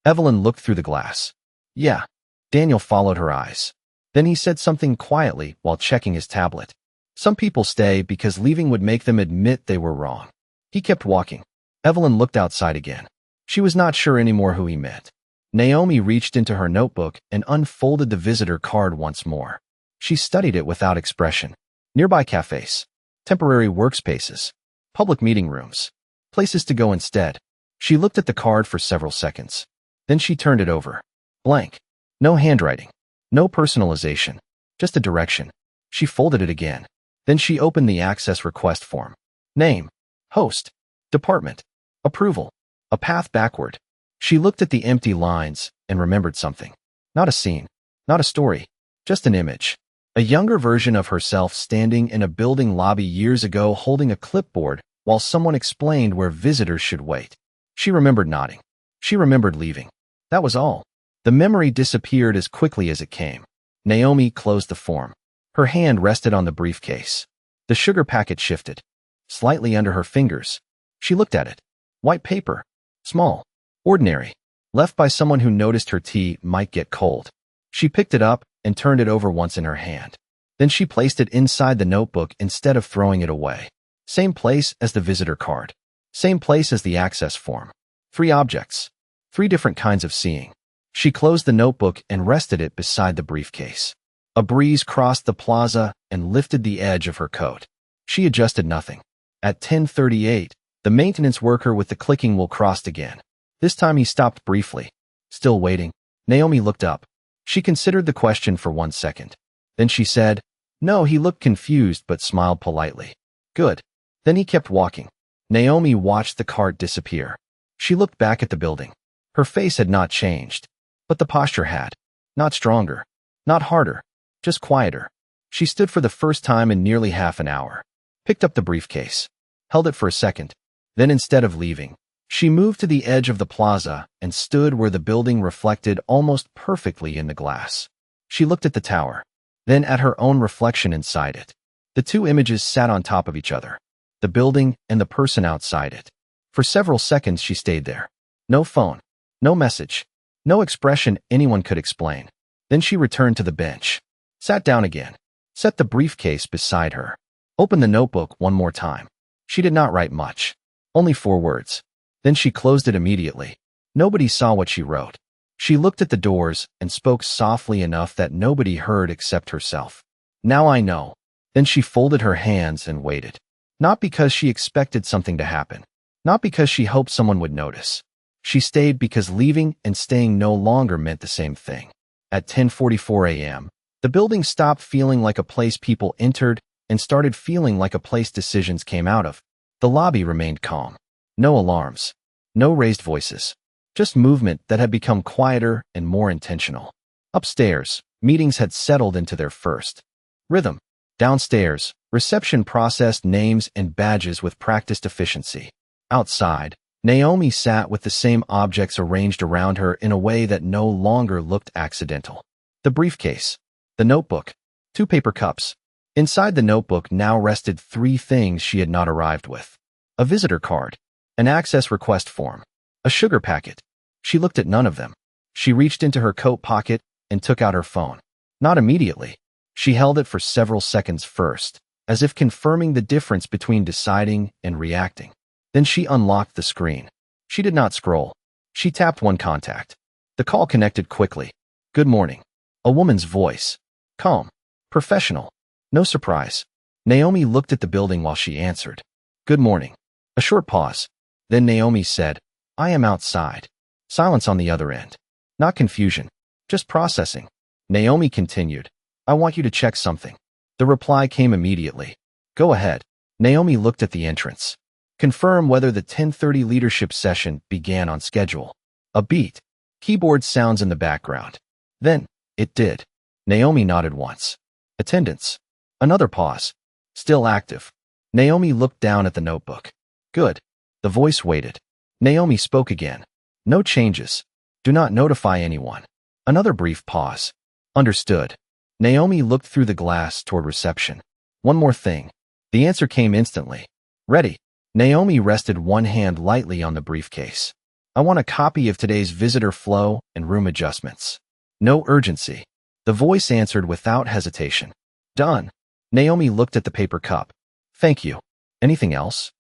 Evelyn looked through the glass. Yeah. Daniel followed her eyes. Then he said something quietly while checking his tablet. Some people stay because leaving would make them admit they were wrong. He kept walking. Evelyn looked outside again. She was not sure anymore who he meant. Naomi reached into her notebook and unfolded the visitor card once more. She studied it without expression. Nearby cafes. Temporary workspaces. Public meeting rooms. Places to go instead. She looked at the card for several seconds. Then she turned it over. Blank. No handwriting. No personalization. Just a direction. She folded it again. Then she opened the access request form. Name. Host. Department. Approval. A path backward. She looked at the empty lines and remembered something. Not a scene. Not a story. Just an image. A younger version of herself standing in a building lobby years ago holding a clipboard while someone explained where visitors should wait. She remembered nodding. She remembered leaving. That was all. The memory disappeared as quickly as it came. Naomi closed the form. Her hand rested on the briefcase. The sugar packet shifted. Slightly under her fingers. She looked at it. White paper. Small. Ordinary. Left by someone who noticed her tea might get cold. She picked it up and turned it over once in her hand. Then she placed it inside the notebook instead of throwing it away. Same place as the visitor card. Same place as the access form. 3 objects. 3 different kinds of seeing. She closed the notebook and rested it beside the briefcase. A breeze crossed the plaza and lifted the edge of her coat. She adjusted nothing. At 10:38, the maintenance worker with the clicking wheel crossed again. This time he stopped briefly. Still waiting. Naomi looked up. She considered the question for 1 second. Then she said, no. He looked confused but smiled politely. Good. Then he kept walking. Naomi watched the cart disappear. She looked back at the building. Her face had not changed. But the posture had. Not stronger. Not harder. Just quieter. She stood for the first time in nearly half an hour. Picked up the briefcase. Held it for a second. Then instead of leaving, she moved to the edge of the plaza and stood where the building reflected almost perfectly in the glass. She looked at the tower. Then at her own reflection inside it. The 2 images sat on top of each other. The building and the person outside it. For several seconds she stayed there. No phone. No message. No expression anyone could explain. Then she returned to the bench. Sat down again. Set the briefcase beside her. Opened the notebook one more time. She did not write much. Only 4 words. Then she closed it immediately. Nobody saw what she wrote. She looked at the doors and spoke softly enough that nobody heard except herself. Now I know. Then she folded her hands and waited. Not because she expected something to happen. Not because she hoped someone would notice. She stayed because leaving and staying no longer meant the same thing. At 10:44 a.m., the building stopped feeling like a place people entered and started feeling like a place decisions came out of. The lobby remained calm. No alarms. No raised voices. Just movement that had become quieter and more intentional. Upstairs, meetings had settled into their first rhythm. Downstairs, reception processed names and badges with practiced efficiency. Outside, Naomi sat with the same objects arranged around her in a way that no longer looked accidental. The briefcase. The notebook. 2 paper cups. Inside the notebook now rested 3 things she had not arrived with. A visitor card. An access request form. A sugar packet. She looked at none of them. She reached into her coat pocket and took out her phone. Not immediately. She held it for several seconds first, as if confirming the difference between deciding and reacting. Then she unlocked the screen. She did not scroll. She tapped one contact. The call connected quickly. Good morning. A woman's voice. Calm. Professional. No surprise. Naomi looked at the building while she answered. Good morning. A short pause. Then Naomi said, I am outside. Silence on the other end. Not confusion. Just processing. Naomi continued. I want you to check something. The reply came immediately. Go ahead. Naomi looked at the entrance. Confirm whether the 10:30 leadership session began on schedule. A beat. Keyboard sounds in the background. Then, it did. Naomi nodded once. Attendance. Another pause. Still active. Naomi looked down at the notebook. Good. The voice waited. Naomi spoke again. No changes. Do not notify anyone. Another brief pause. Understood. Naomi looked through the glass toward reception. One more thing. The answer came instantly. Ready. Naomi rested one hand lightly on the briefcase. I want a copy of today's visitor flow and room adjustments. No urgency. The voice answered without hesitation. Done. Naomi looked at the paper cup. Thank you. Anything else?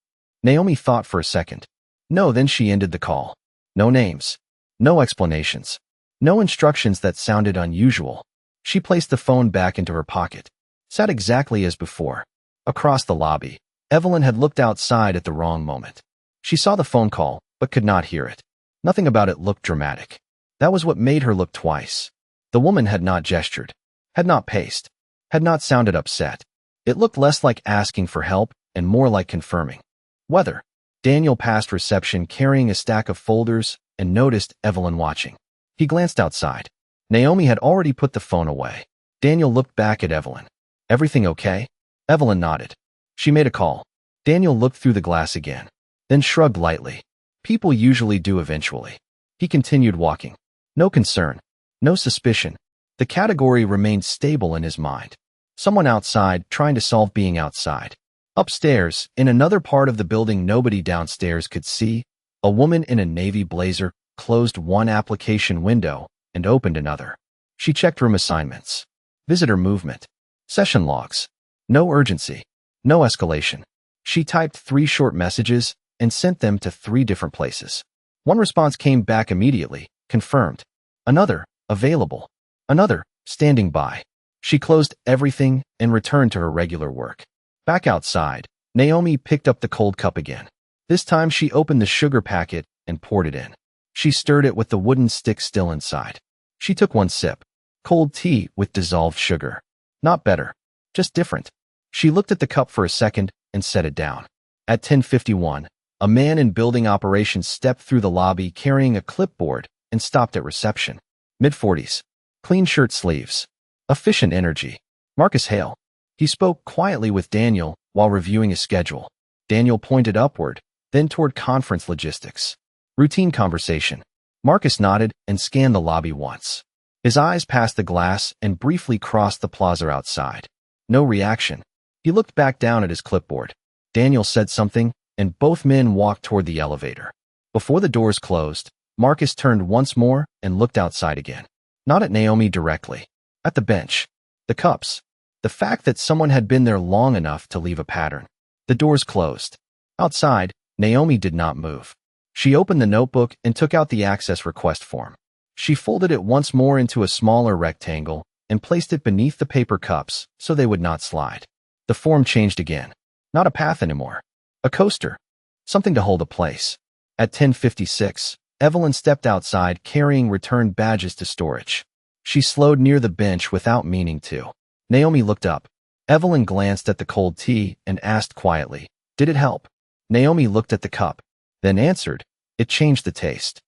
Naomi thought for a second. No, then she ended the call. No names. No explanations. No instructions that sounded unusual. She placed the phone back into her pocket. Sat exactly as before. Across the lobby, Evelyn had looked outside at the wrong moment. She saw the phone call, but could not hear it. Nothing about it looked dramatic. That was what made her look twice. The woman had not gestured, had not paced, had not sounded upset. It looked less like asking for help and more like confirming. Whether. Daniel passed reception carrying a stack of folders and noticed Evelyn watching. He glanced outside. Naomi had already put the phone away. Daniel looked back at Evelyn. Everything okay? Evelyn nodded. She made a call. Daniel looked through the glass again, then shrugged lightly. People usually do eventually. He continued walking. No concern. No suspicion. The category remained stable in his mind. Someone outside trying to solve being outside. Upstairs, in another part of the building nobody downstairs could see, a woman in a navy blazer closed one application window and opened another. She checked room assignments. Visitor movement. Session logs. No urgency. No escalation. She typed 3 short messages and sent them to 3 different places. One response came back immediately, confirmed. Another, available. Another, standing by. She closed everything and returned to her regular work. Back outside, Naomi picked up the cold cup again. This time she opened the sugar packet and poured it in. She stirred it with the wooden stick still inside. She took one sip. Cold tea with dissolved sugar. Not better. Just different. She looked at the cup for a second and set it down. At 10:51, a man in building operations stepped through the lobby carrying a clipboard and stopped at reception. Mid-40s. Clean shirt sleeves. Efficient energy. Marcus Hale. He spoke quietly with Daniel while reviewing his schedule. Daniel pointed upward, then toward conference logistics. Routine conversation. Marcus nodded and scanned the lobby once. His eyes passed the glass and briefly crossed the plaza outside. No reaction. He looked back down at his clipboard. Daniel said something, and both men walked toward the elevator. Before the doors closed, Marcus turned once more and looked outside again. Not at Naomi directly. At the bench. The cups. The fact that someone had been there long enough to leave a pattern. The doors closed. Outside, Naomi did not move. She opened the notebook and took out the access request form. She folded it once more into a smaller rectangle and placed it beneath the paper cups so they would not slide. The form changed again. Not a path anymore. A coaster. Something to hold a place. At 10:56, Evelyn stepped outside carrying returned badges to storage. She slowed near the bench without meaning to. Naomi looked up. Evelyn glanced at the cold tea and asked quietly, "Did it help?" Naomi looked at the cup, then answered, "It changed the taste."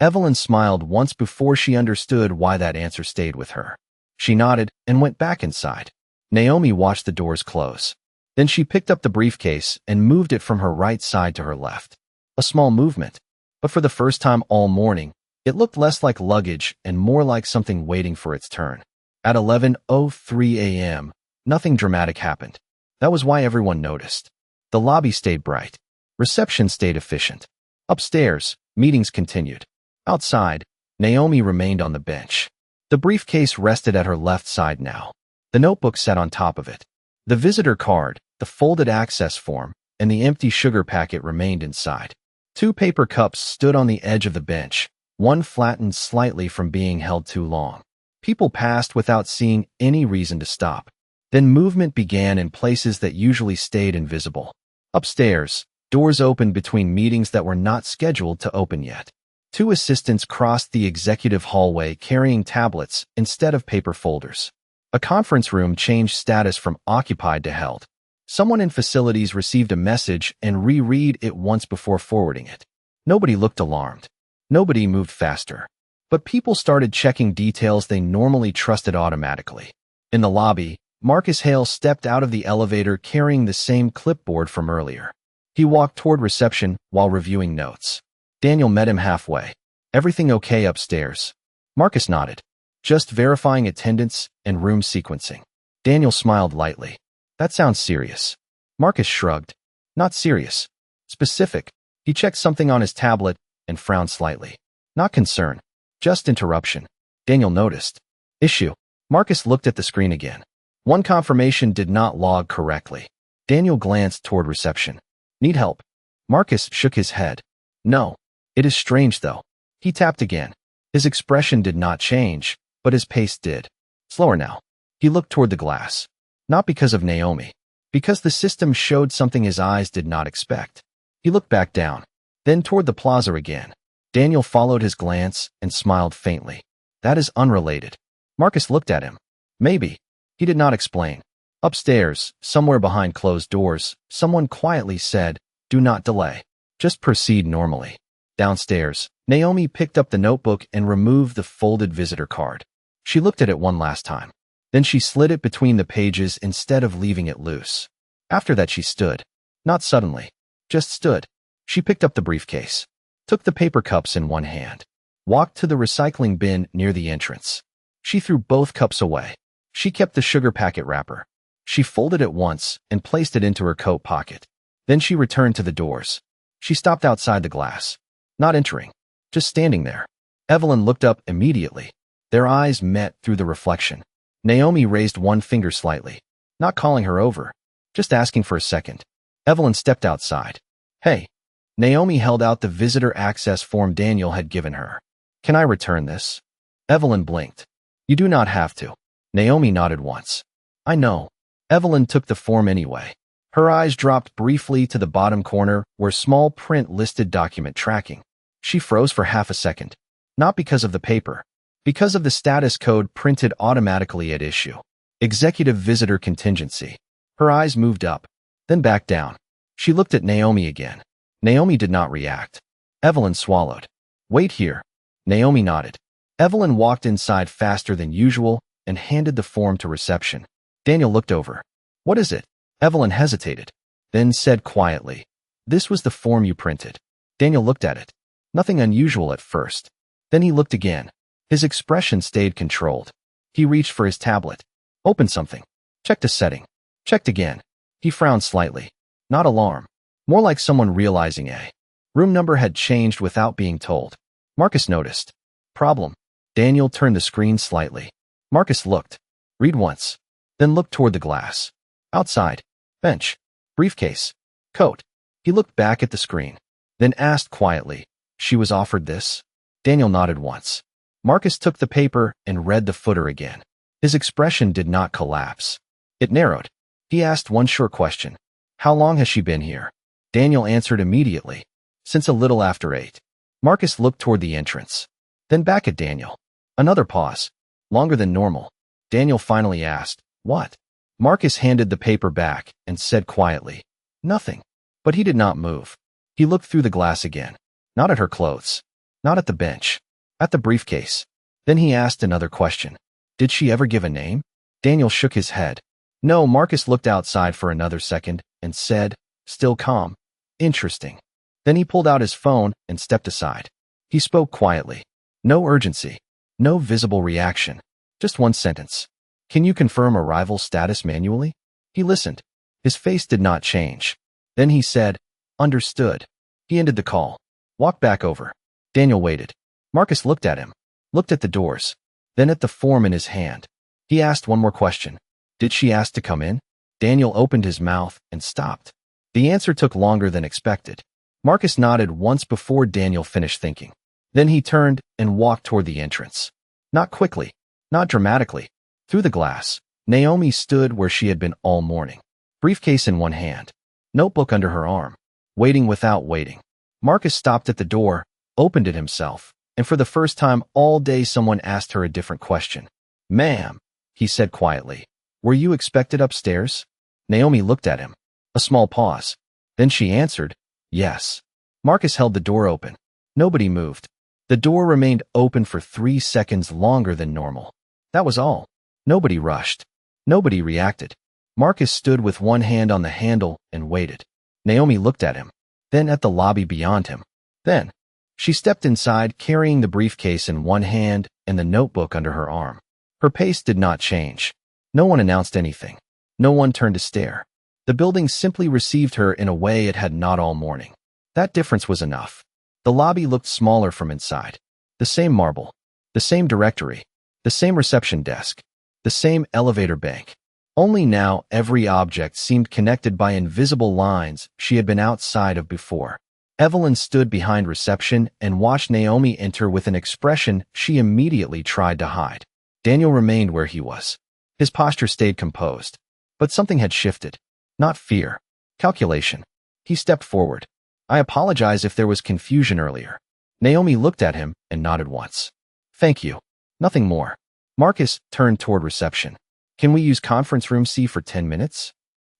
Evelyn smiled once before she understood why that answer stayed with her. She nodded and went back inside. Naomi watched the doors close. Then she picked up the briefcase and moved it from her right side to her left. A small movement, but for the first time all morning, it looked less like luggage and more like something waiting for its turn. At 11:03 a.m., nothing dramatic happened. That was why everyone noticed. The lobby stayed bright. Reception stayed efficient. Upstairs, meetings continued. Outside, Naomi remained on the bench. The briefcase rested at her left side now. The notebook sat on top of it. The visitor card, the folded access form, and the empty sugar packet remained inside. 2 paper cups stood on the edge of the bench, one flattened slightly from being held too long. People passed without seeing any reason to stop. Then movement began in places that usually stayed invisible. Upstairs, doors opened between meetings that were not scheduled to open yet. 2 assistants crossed the executive hallway carrying tablets instead of paper folders. A conference room changed status from occupied to held. Someone in facilities received a message and reread it once before forwarding it. Nobody looked alarmed. Nobody moved faster. But people started checking details they normally trusted automatically. In the lobby, Marcus Hale stepped out of the elevator carrying the same clipboard from earlier. He walked toward reception while reviewing notes. Daniel met him halfway. "Everything okay upstairs?" Marcus nodded. "Just verifying attendance and room sequencing." Daniel smiled lightly. "That sounds serious." Marcus shrugged. "Not serious. Specific." He checked something on his tablet and frowned slightly. "Not concern. Just interruption." Daniel noticed. "Issue." Marcus looked at the screen again. One confirmation did not log correctly. Daniel glanced toward reception. "Need help?" Marcus shook his head. "No. It is strange, though." He tapped again. His expression did not change, but his pace did. Slower now. He looked toward the glass. Not because of Naomi. Because the system showed something his eyes did not expect. He looked back down, then toward the plaza again. Daniel followed his glance and smiled faintly. "That is unrelated." Marcus looked at him. "Maybe." He did not explain. Upstairs, somewhere behind closed doors, someone quietly said, "Do not delay. Just proceed normally." Downstairs, Naomi picked up the notebook and removed the folded visitor card. She looked at it one last time. Then she slid it between the pages instead of leaving it loose. After that she stood. Not suddenly. Just stood. She picked up the briefcase. Took the paper cups in one hand. Walked to the recycling bin near the entrance. She threw both cups away. She kept the sugar packet wrapper. She folded it once and placed it into her coat pocket. Then she returned to the doors. She stopped outside the glass. Not entering. Just standing there. Evelyn looked up immediately. Their eyes met through the reflection. Naomi raised one finger slightly. Not calling her over. Just asking for a second. Evelyn stepped outside. "Hey." Naomi held out the visitor access form Daniel had given her. "Can I return this?" Evelyn blinked. "You do not have to." Naomi nodded once. "I know." Evelyn took the form anyway. Her eyes dropped briefly to the bottom corner where small print listed document tracking. She froze for half a second. Not because of the paper. Because of the status code printed automatically at issue. Executive Visitor Contingency. Her eyes moved up, then back down. She looked at Naomi again. Naomi did not react. Evelyn swallowed. "Wait here." Naomi nodded. Evelyn walked inside faster than usual and handed the form to reception. Daniel looked over. "What is it?" Evelyn hesitated, then said quietly, "This was the form you printed." Daniel looked at it. Nothing unusual at first. Then he looked again. His expression stayed controlled. He reached for his tablet. Opened something. Checked a setting. Checked again. He frowned slightly. Not alarm. More like someone realizing a room number had changed without being told. Marcus noticed. Problem. Daniel turned the screen slightly. Marcus looked. Read once. Then looked toward the glass. Outside. Bench. Briefcase. Coat. He looked back at the screen. Then asked quietly, "She was offered this?" Daniel nodded once. Marcus took the paper and read the footer again. His expression did not collapse. It narrowed. He asked one short question. "How long has she been here?" Daniel answered immediately. "Since a little after 8. Marcus looked toward the entrance. Then back at Daniel. Another pause. Longer than normal. Daniel finally asked, "What?" Marcus handed the paper back and said quietly, "Nothing." But he did not move. He looked through the glass again. Not at her clothes. Not at the bench. At the briefcase. Then he asked another question. "Did she ever give a name?" Daniel shook his head. No. Marcus looked outside for another second and said, still calm, "Interesting." Then he pulled out his phone and stepped aside. He spoke quietly. No urgency. No visible reaction. Just one sentence. "Can you confirm arrival status manually?" He listened. His face did not change. Then he said, "Understood." He ended the call. Walked back over. Daniel waited. Marcus looked at him. Looked at the doors. then at the form in his hand. He asked one more question. Did she ask to come in? Daniel opened his mouth and stopped. The answer took longer than expected. Marcus nodded once before Daniel finished thinking. Then he turned and walked toward the entrance. Not quickly, not dramatically. Through the glass, Naomi stood where she had been all morning. Briefcase in one hand, notebook under her arm, waiting without waiting. Marcus stopped at the door, opened it himself, and for the first time all day someone asked her a different question. "Ma'am," he said quietly, "were you expected upstairs?" Naomi looked at him. A small pause. Then she answered, "Yes." Marcus held the door open. Nobody moved. The door remained open for 3 seconds longer than normal. That was all. Nobody rushed. Nobody reacted. Marcus stood with one hand on the handle and waited. Naomi looked at him, then at the lobby beyond him. Then, she stepped inside carrying the briefcase in one hand and the notebook under her arm. Her pace did not change. No one announced anything. No one turned to stare. The building simply received her in a way it had not all morning. That difference was enough. The lobby looked smaller from inside. The same marble, the same directory, the same reception desk, the same elevator bank. Only now every object seemed connected by invisible lines she had been outside of before. Evelyn stood behind reception and watched Naomi enter with an expression she immediately tried to hide. Daniel remained where he was. His posture stayed composed. But something had shifted. Not fear. Calculation. He stepped forward. "I apologize if there was confusion earlier." Naomi looked at him and nodded once. "Thank you. Nothing more." Marcus turned toward reception. "Can we use conference room C for 10 minutes?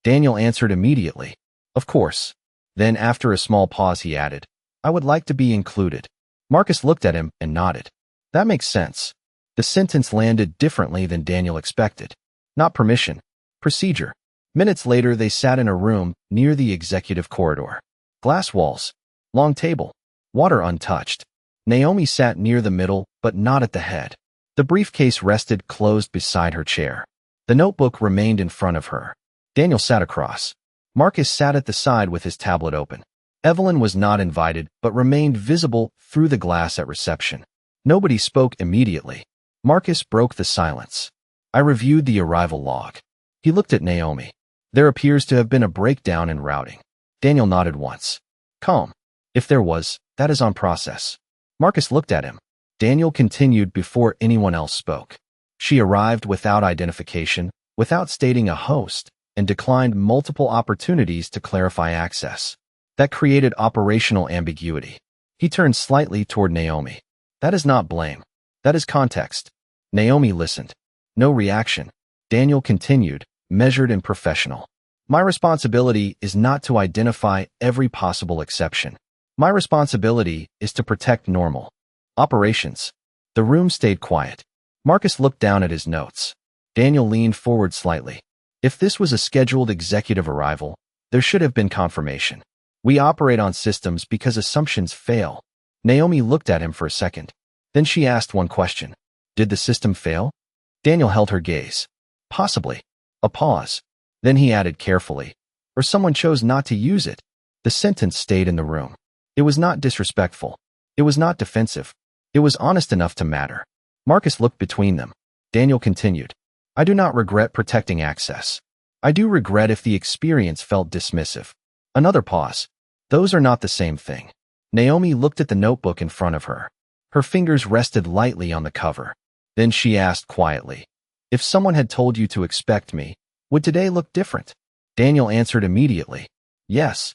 Daniel answered immediately. "Of course." Then after a small pause he added, "I would like to be included." Marcus looked at him and nodded. That makes sense. The sentence landed differently than Daniel expected. Not permission. Procedure. Minutes later they sat in a room near the executive corridor. Glass walls. Long table. Water untouched. Naomi sat near the middle, but not at the head. The briefcase rested closed beside her chair. The notebook remained in front of her. Daniel sat across. Marcus sat at the side with his tablet open. Evelyn was not invited, but remained visible through the glass at reception. Nobody spoke immediately. Marcus broke the silence. "I reviewed the arrival log." He looked at Naomi. "There appears to have been a breakdown in routing." Daniel nodded once. "Calm. If there was, that is on process." Marcus looked at him. Daniel continued before anyone else spoke. "She arrived without identification, without stating a host, and declined multiple opportunities to clarify access. That created operational ambiguity." He turned slightly toward Naomi. "That is not blame. That is context." Naomi listened. No reaction. Daniel continued, measured and professional. "My responsibility is not to identify every possible exception. My responsibility is to protect normal operations." The room stayed quiet. Marcus looked down at his notes. Daniel leaned forward slightly. "If this was a scheduled executive arrival, there should have been confirmation. We operate on systems because assumptions fail." Naomi looked at him for a second. Then she asked one question. "Did the system fail?" Daniel held her gaze. "Possibly." A pause. Then he added carefully, "Or someone chose not to use it." The sentence stayed in the room. It was not disrespectful. It was not defensive. It was honest enough to matter. Marcus looked between them. Daniel continued, "I do not regret protecting access. I do regret if the experience felt dismissive." Another pause. "Those are not the same thing." Naomi looked at the notebook in front of her. Her fingers rested lightly on the cover. Then she asked quietly, "If someone had told you to expect me, would today look different?" Daniel answered immediately, "Yes."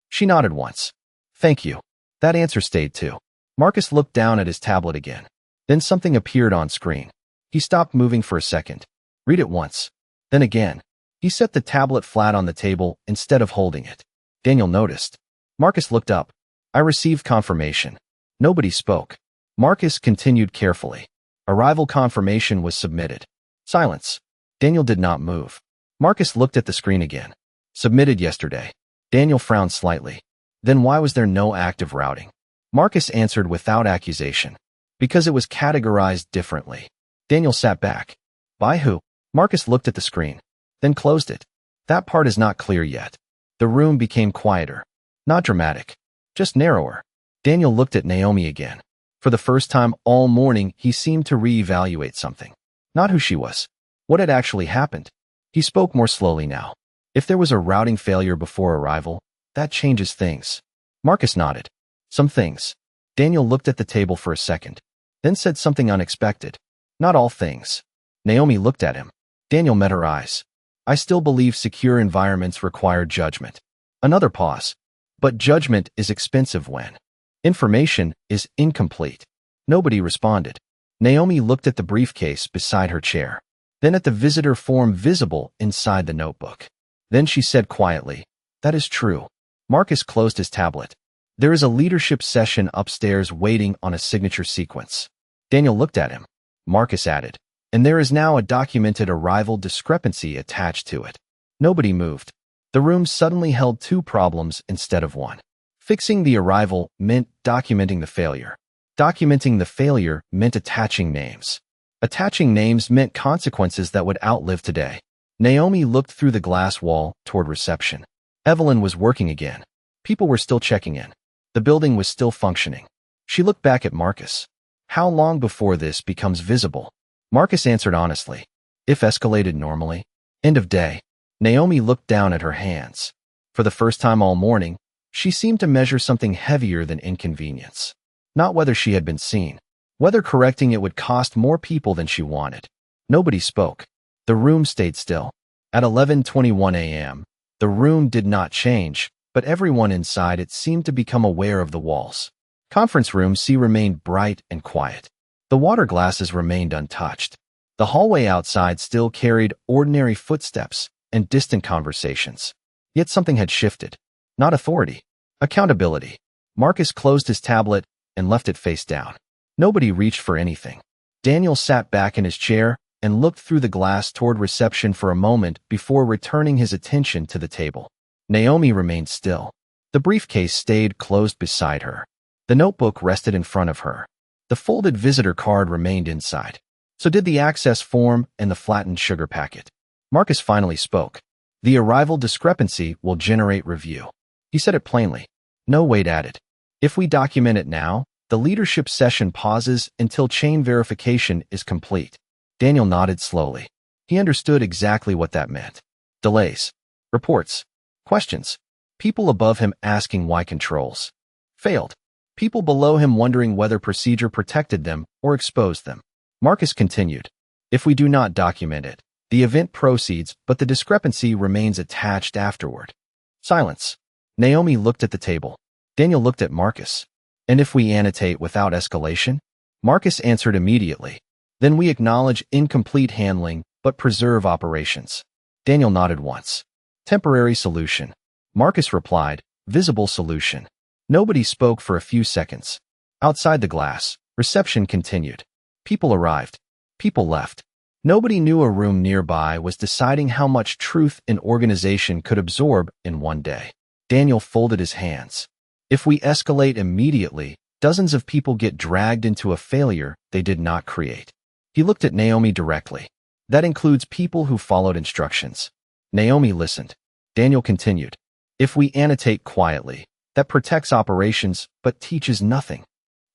She nodded once. "Thank you." That answer stayed too. Marcus looked down at his tablet again. Then something appeared on screen. He stopped moving for a second. "Read it once." Then again. He set the tablet flat on the table instead of holding it. Daniel noticed. Marcus looked up. "I received confirmation." Nobody spoke. Marcus continued carefully. "Arrival confirmation was submitted." Silence. Daniel did not move. Marcus looked at the screen again. "Submitted yesterday." Daniel frowned slightly. "Then why was there no active routing?" Marcus answered without accusation. "Because it was categorized differently." Daniel sat back. "By who?" Marcus looked at the screen, then closed it. "That part is not clear yet." The room became quieter. Not dramatic, just narrower. Daniel looked at Naomi again. For the first time all morning, he seemed to reevaluate something. Not who she was. What had actually happened. He spoke more slowly now. If there was a routing failure before arrival, that changes things. Marcus nodded. Some things. Daniel looked at the table for a second, then said something unexpected. Not all things. Naomi looked at him. Daniel met her eyes. I still believe secure environments require judgment. Another pause. But judgment is expensive when information is incomplete. Nobody responded. Naomi looked at the briefcase beside her chair, then at the visitor form visible inside the notebook. Then she said quietly, that is true. Marcus closed his tablet. There is a leadership session upstairs waiting on a signature sequence. Daniel looked at him. Marcus added, and there is now a documented arrival discrepancy attached to it. Nobody moved. The room suddenly held two problems instead of one. Fixing the arrival meant documenting the failure. Documenting the failure meant attaching names. Attaching names meant consequences that would outlive today. Naomi looked through the glass wall toward reception. Evelyn was working again. People were still checking in. The building was still functioning. She looked back at Marcus. How long before this becomes visible? Marcus answered honestly. If escalated normally. End of day. Naomi looked down at her hands. For the first time all morning, she seemed to measure something heavier than inconvenience. Not whether she had been seen. Whether correcting it would cost more people than she wanted. Nobody spoke. The room stayed still. At 11:21 a.m., the room did not change, but everyone inside it seemed to become aware of the walls. Conference room C remained bright and quiet. The water glasses remained untouched. The hallway outside still carried ordinary footsteps and distant conversations. Yet something had shifted. Not authority. Accountability. Marcus closed his tablet and left it face down. Nobody reached for anything. Daniel sat back in his chair and looked through the glass toward reception for a moment before returning his attention to the table. Naomi remained still. The briefcase stayed closed beside her. The notebook rested in front of her. The folded visitor card remained inside. So did the access form and the flattened sugar packet. Marcus finally spoke. The arrival discrepancy will generate review. He said it plainly. No weight added. If we document it now, the leadership session pauses until chain verification is complete. Daniel nodded slowly. He understood exactly what that meant. Delays. Reports. Questions. People above him asking why controls failed. People below him wondering whether procedure protected them or exposed them. Marcus continued. If we do not document it, the event proceeds, but the discrepancy remains attached afterward. Silence. Naomi looked at the table. Daniel looked at Marcus. And if we annotate without escalation? Marcus answered immediately. Then we acknowledge incomplete handling, but preserve operations. Daniel nodded once. Temporary solution. Marcus replied, visible solution. Nobody spoke for a few seconds. Outside the glass, reception continued. People arrived. People left. Nobody knew a room nearby was deciding how much truth an organization could absorb in one day. Daniel folded his hands. If we escalate immediately, dozens of people get dragged into a failure they did not create. He looked at Naomi directly. That includes people who followed instructions. Naomi listened. Daniel continued. If we annotate quietly, that protects operations but teaches nothing.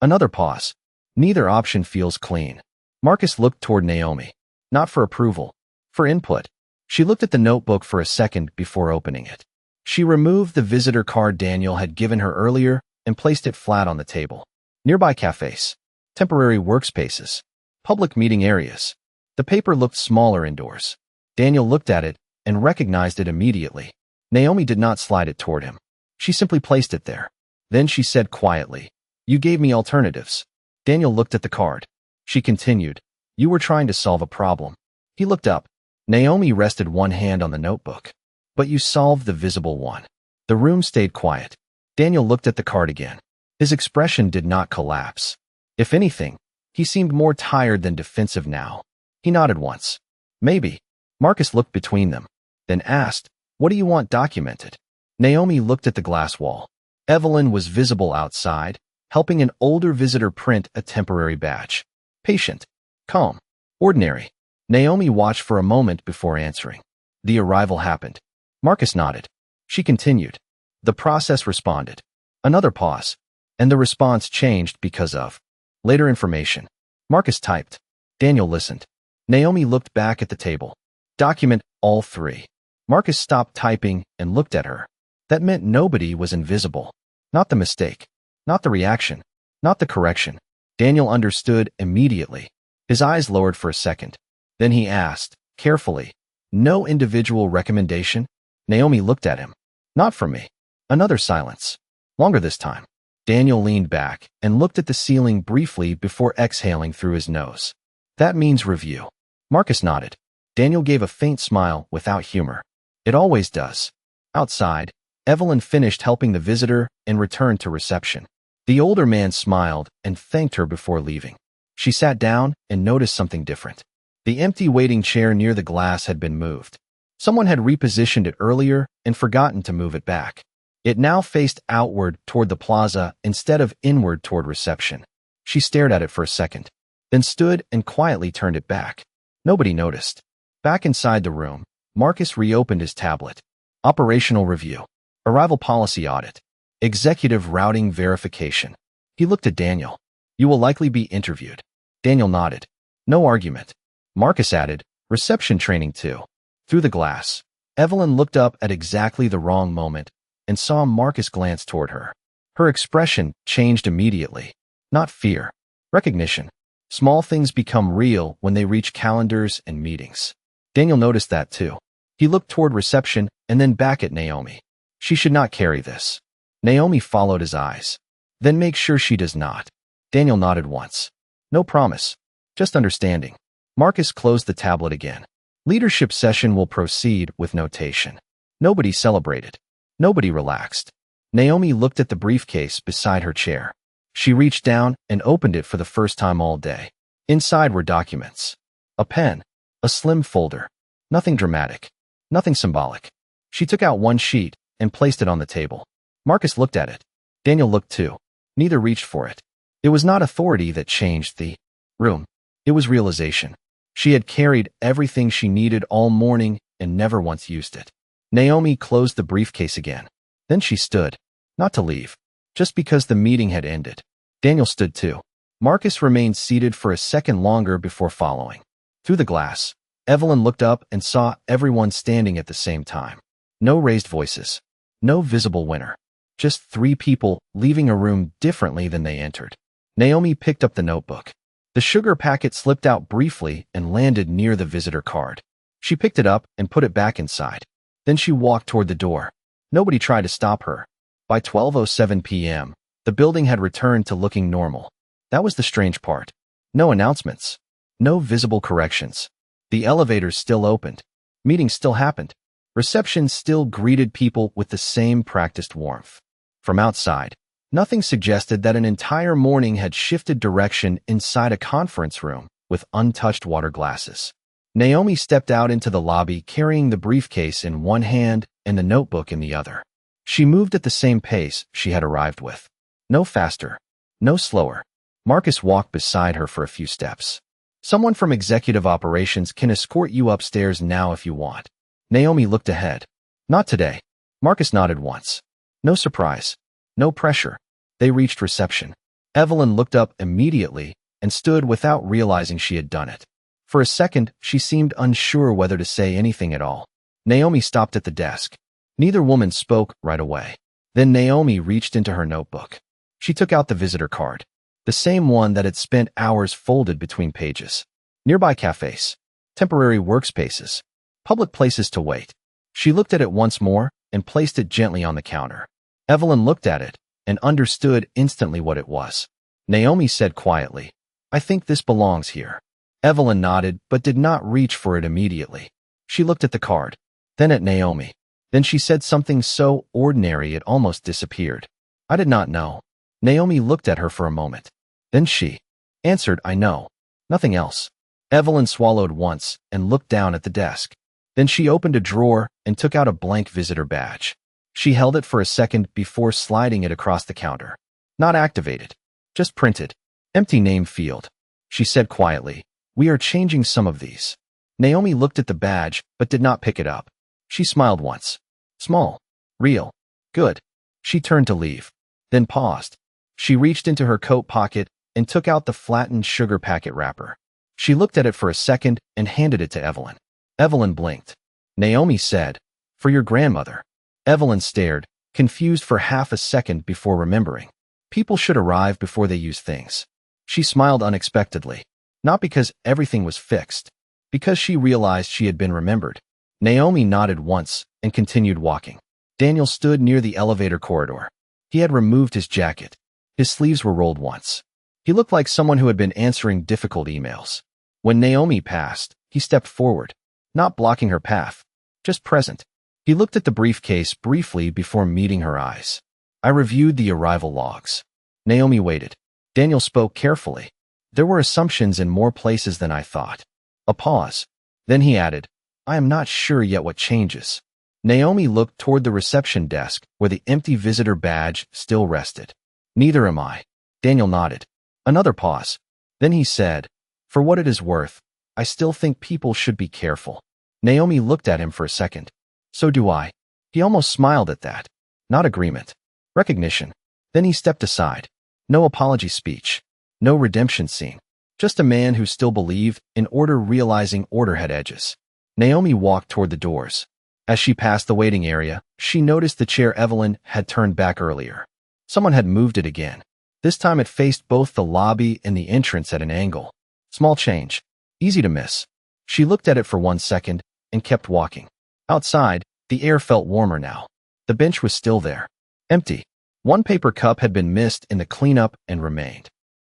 Another pause. Neither option feels clean. Marcus looked toward Naomi. Not for approval. For input. She looked at the notebook for a second before opening it. She removed the visitor card Daniel had given her earlier and placed it flat on the table. Nearby cafes. Temporary workspaces. Public meeting areas. The paper looked smaller indoors. Daniel looked at it and recognized it immediately. Naomi did not slide it toward him. She simply placed it there. Then she said quietly, "You gave me alternatives." Daniel looked at the card. She continued, "You were trying to solve a problem." He looked up. Naomi rested one hand on the notebook. "But you solved the visible one." The room stayed quiet. Daniel looked at the card again. His expression did not collapse. If anything, he seemed more tired than defensive now. He nodded once. "Maybe." Marcus looked between them, then asked, "What do you want documented?" Naomi looked at the glass wall. Evelyn was visible outside, helping an older visitor print a temporary badge. Patient. Calm. Ordinary. Naomi watched for a moment before answering. The arrival happened. Marcus nodded. She continued. The process responded. Another pause. And the response changed because of Later information. Marcus typed. Daniel listened. Naomi looked back at the table. Document all three. Marcus stopped typing and looked at her. That meant nobody was invisible. Not the mistake. Not the reaction. Not the correction. Daniel understood immediately. His eyes lowered for a second. Then he asked, carefully, no individual recommendation? Naomi looked at him. Not from me. Another silence. Longer this time. Daniel leaned back and looked at the ceiling briefly before exhaling through his nose. That means review. Marcus nodded. Daniel gave a faint smile without humor. It always does. Outside, Evelyn finished helping the visitor and returned to reception. The older man smiled and thanked her before leaving. She sat down and noticed something different. The empty waiting chair near the glass had been moved. Someone had repositioned it earlier and forgotten to move it back. It now faced outward toward the plaza instead of inward toward reception. She stared at it for a second, then stood and quietly turned it back. Nobody noticed. Back inside the room, Marcus reopened his tablet. Operational review. Arrival policy audit. Executive routing verification. He looked at Daniel. You will likely be interviewed. Daniel nodded. No argument. Marcus added, reception training too. Through the glass, Evelyn looked up at exactly the wrong moment and saw Marcus glance toward her. Her expression changed immediately. Not fear. Recognition. Small things become real when they reach calendars and meetings. Daniel noticed that too. He looked toward reception and then back at Naomi. She should not carry this. Naomi followed his eyes. Then make sure she does not. Daniel nodded once. No promise. Just understanding. Marcus closed the tablet again. Leadership session will proceed with notation. Nobody celebrated. Nobody relaxed. Naomi looked at the briefcase beside her chair. She reached down and opened it for the first time all day. Inside were documents. A pen. A slim folder. Nothing dramatic. Nothing symbolic. She took out one sheet and placed it on the table. Marcus looked at it. Daniel looked too. Neither reached for it. It was not authority that changed the room. It was realization. She had carried everything she needed all morning and never once used it. Naomi closed the briefcase again. Then she stood. Not to leave. Just because the meeting had ended. Daniel stood too. Marcus remained seated for a second longer before following. Through the glass, Evelyn looked up and saw everyone standing at the same time. No raised voices. No visible winner. Just three people leaving a room differently than they entered. Naomi picked up the notebook. The sugar packet slipped out briefly and landed near the visitor card. She picked it up and put it back inside. Then she walked toward the door. Nobody tried to stop her. By 12:07 p.m., the building had returned to looking normal. That was the strange part. No announcements. No visible corrections. The elevators still opened. Meetings still happened. Reception still greeted people with the same practiced warmth. From outside, nothing suggested that an entire morning had shifted direction inside a conference room with untouched water glasses. Naomi stepped out into the lobby carrying the briefcase in one hand and the notebook in the other. She moved at the same pace she had arrived with. No faster. No slower. Marcus walked beside her for a few steps. Someone from executive operations can escort you upstairs now if you want. Naomi looked ahead. Not today. Marcus nodded once. No surprise. No pressure. They reached reception. Evelyn looked up immediately and stood without realizing she had done it. For a second, she seemed unsure whether to say anything at all. Naomi stopped at the desk. Neither woman spoke right away. Then Naomi reached into her notebook. She took out the visitor card. The same one that had spent hours folded between pages. Nearby cafes. Temporary workspaces. Public places to wait. She looked at it once more and placed it gently on the counter. Evelyn looked at it and understood instantly what it was. Naomi said quietly, I think this belongs here. Evelyn nodded but did not reach for it immediately. She looked at the card, then at Naomi. Then she said something so ordinary it almost disappeared. I did not know. Naomi looked at her for a moment. Then she answered, I know. Nothing else. Evelyn swallowed once and looked down at the desk. Then she opened a drawer and took out a blank visitor badge. She held it for a second before sliding it across the counter. Not activated. Just printed. Empty name field. She said quietly, we are changing some of these. Naomi looked at the badge but did not pick it up. She smiled once. Small. Real. Good. She turned to leave. Then paused. She reached into her coat pocket and took out the flattened sugar packet wrapper. She looked at it for a second and handed it to Evelyn. Evelyn blinked. Naomi said, "For your grandmother." Evelyn stared, confused for half a second before remembering. People should arrive before they use things. She smiled unexpectedly, not because everything was fixed, because she realized she had been remembered. Naomi nodded once and continued walking. Daniel stood near the elevator corridor. He had removed his jacket. His sleeves were rolled once. He looked like someone who had been answering difficult emails. When Naomi passed, he stepped forward, not blocking her path, just present. He looked at the briefcase briefly before meeting her eyes. I reviewed the arrival logs. Naomi waited. Daniel spoke carefully. There were assumptions in more places than I thought. A pause. Then he added, I am not sure yet what changes. Naomi looked toward the reception desk where the empty visitor badge still rested. Neither am I. Daniel nodded. Another pause. Then he said, for what it is worth, I still think people should be careful. Naomi looked at him for a second. So do I. He almost smiled at that. Not agreement. Recognition. Then he stepped aside. No apology speech. No redemption scene. Just a man who still believed in order, realizing order had edges. Naomi walked toward the doors. As she passed the waiting area, she noticed the chair Evelyn had turned back earlier. Someone had moved it again. This time it faced both the lobby and the entrance at an angle. Small change. Easy to miss. She looked at it for 1 second and kept walking. Outside, the air felt warmer now. The bench was still there. Empty. One paper cup had been missed in the cleanup and remained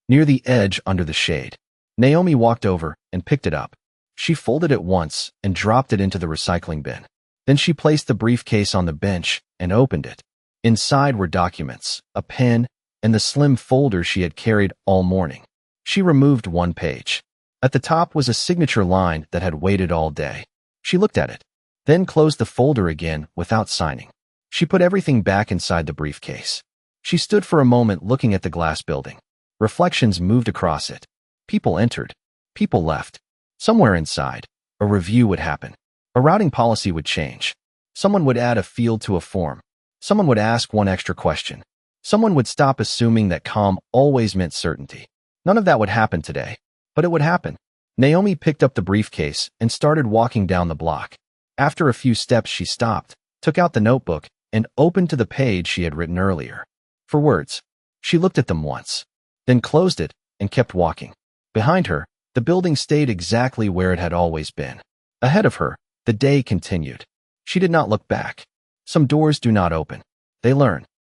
near the edge under the shade. Naomi walked over and picked it up. She folded it once and dropped it into the recycling bin. Then she placed the briefcase on the bench and opened it. Inside were documents, a pen, and the slim folder she had carried all morning. She removed one page. At the top was a signature line that had waited all day. She looked at it, then closed the folder again without signing. She put everything back inside the briefcase. She stood for a moment looking at the glass building. Reflections moved across it. People entered. People left. Somewhere inside, a review would happen. A routing policy would change. Someone would add a field to a form. Someone would ask one extra question. Someone would stop assuming that calm always meant certainty. None of that would happen today, but it would happen. Naomi picked up the briefcase and started walking down the block. After a few steps, she stopped, took out the notebook, and opened to the page she had written earlier. For words. She looked at them once, then closed it and kept walking. Behind her, the building stayed exactly where it had always been. Ahead of her, the day continued. She did not look back. Some doors do not open. They learn.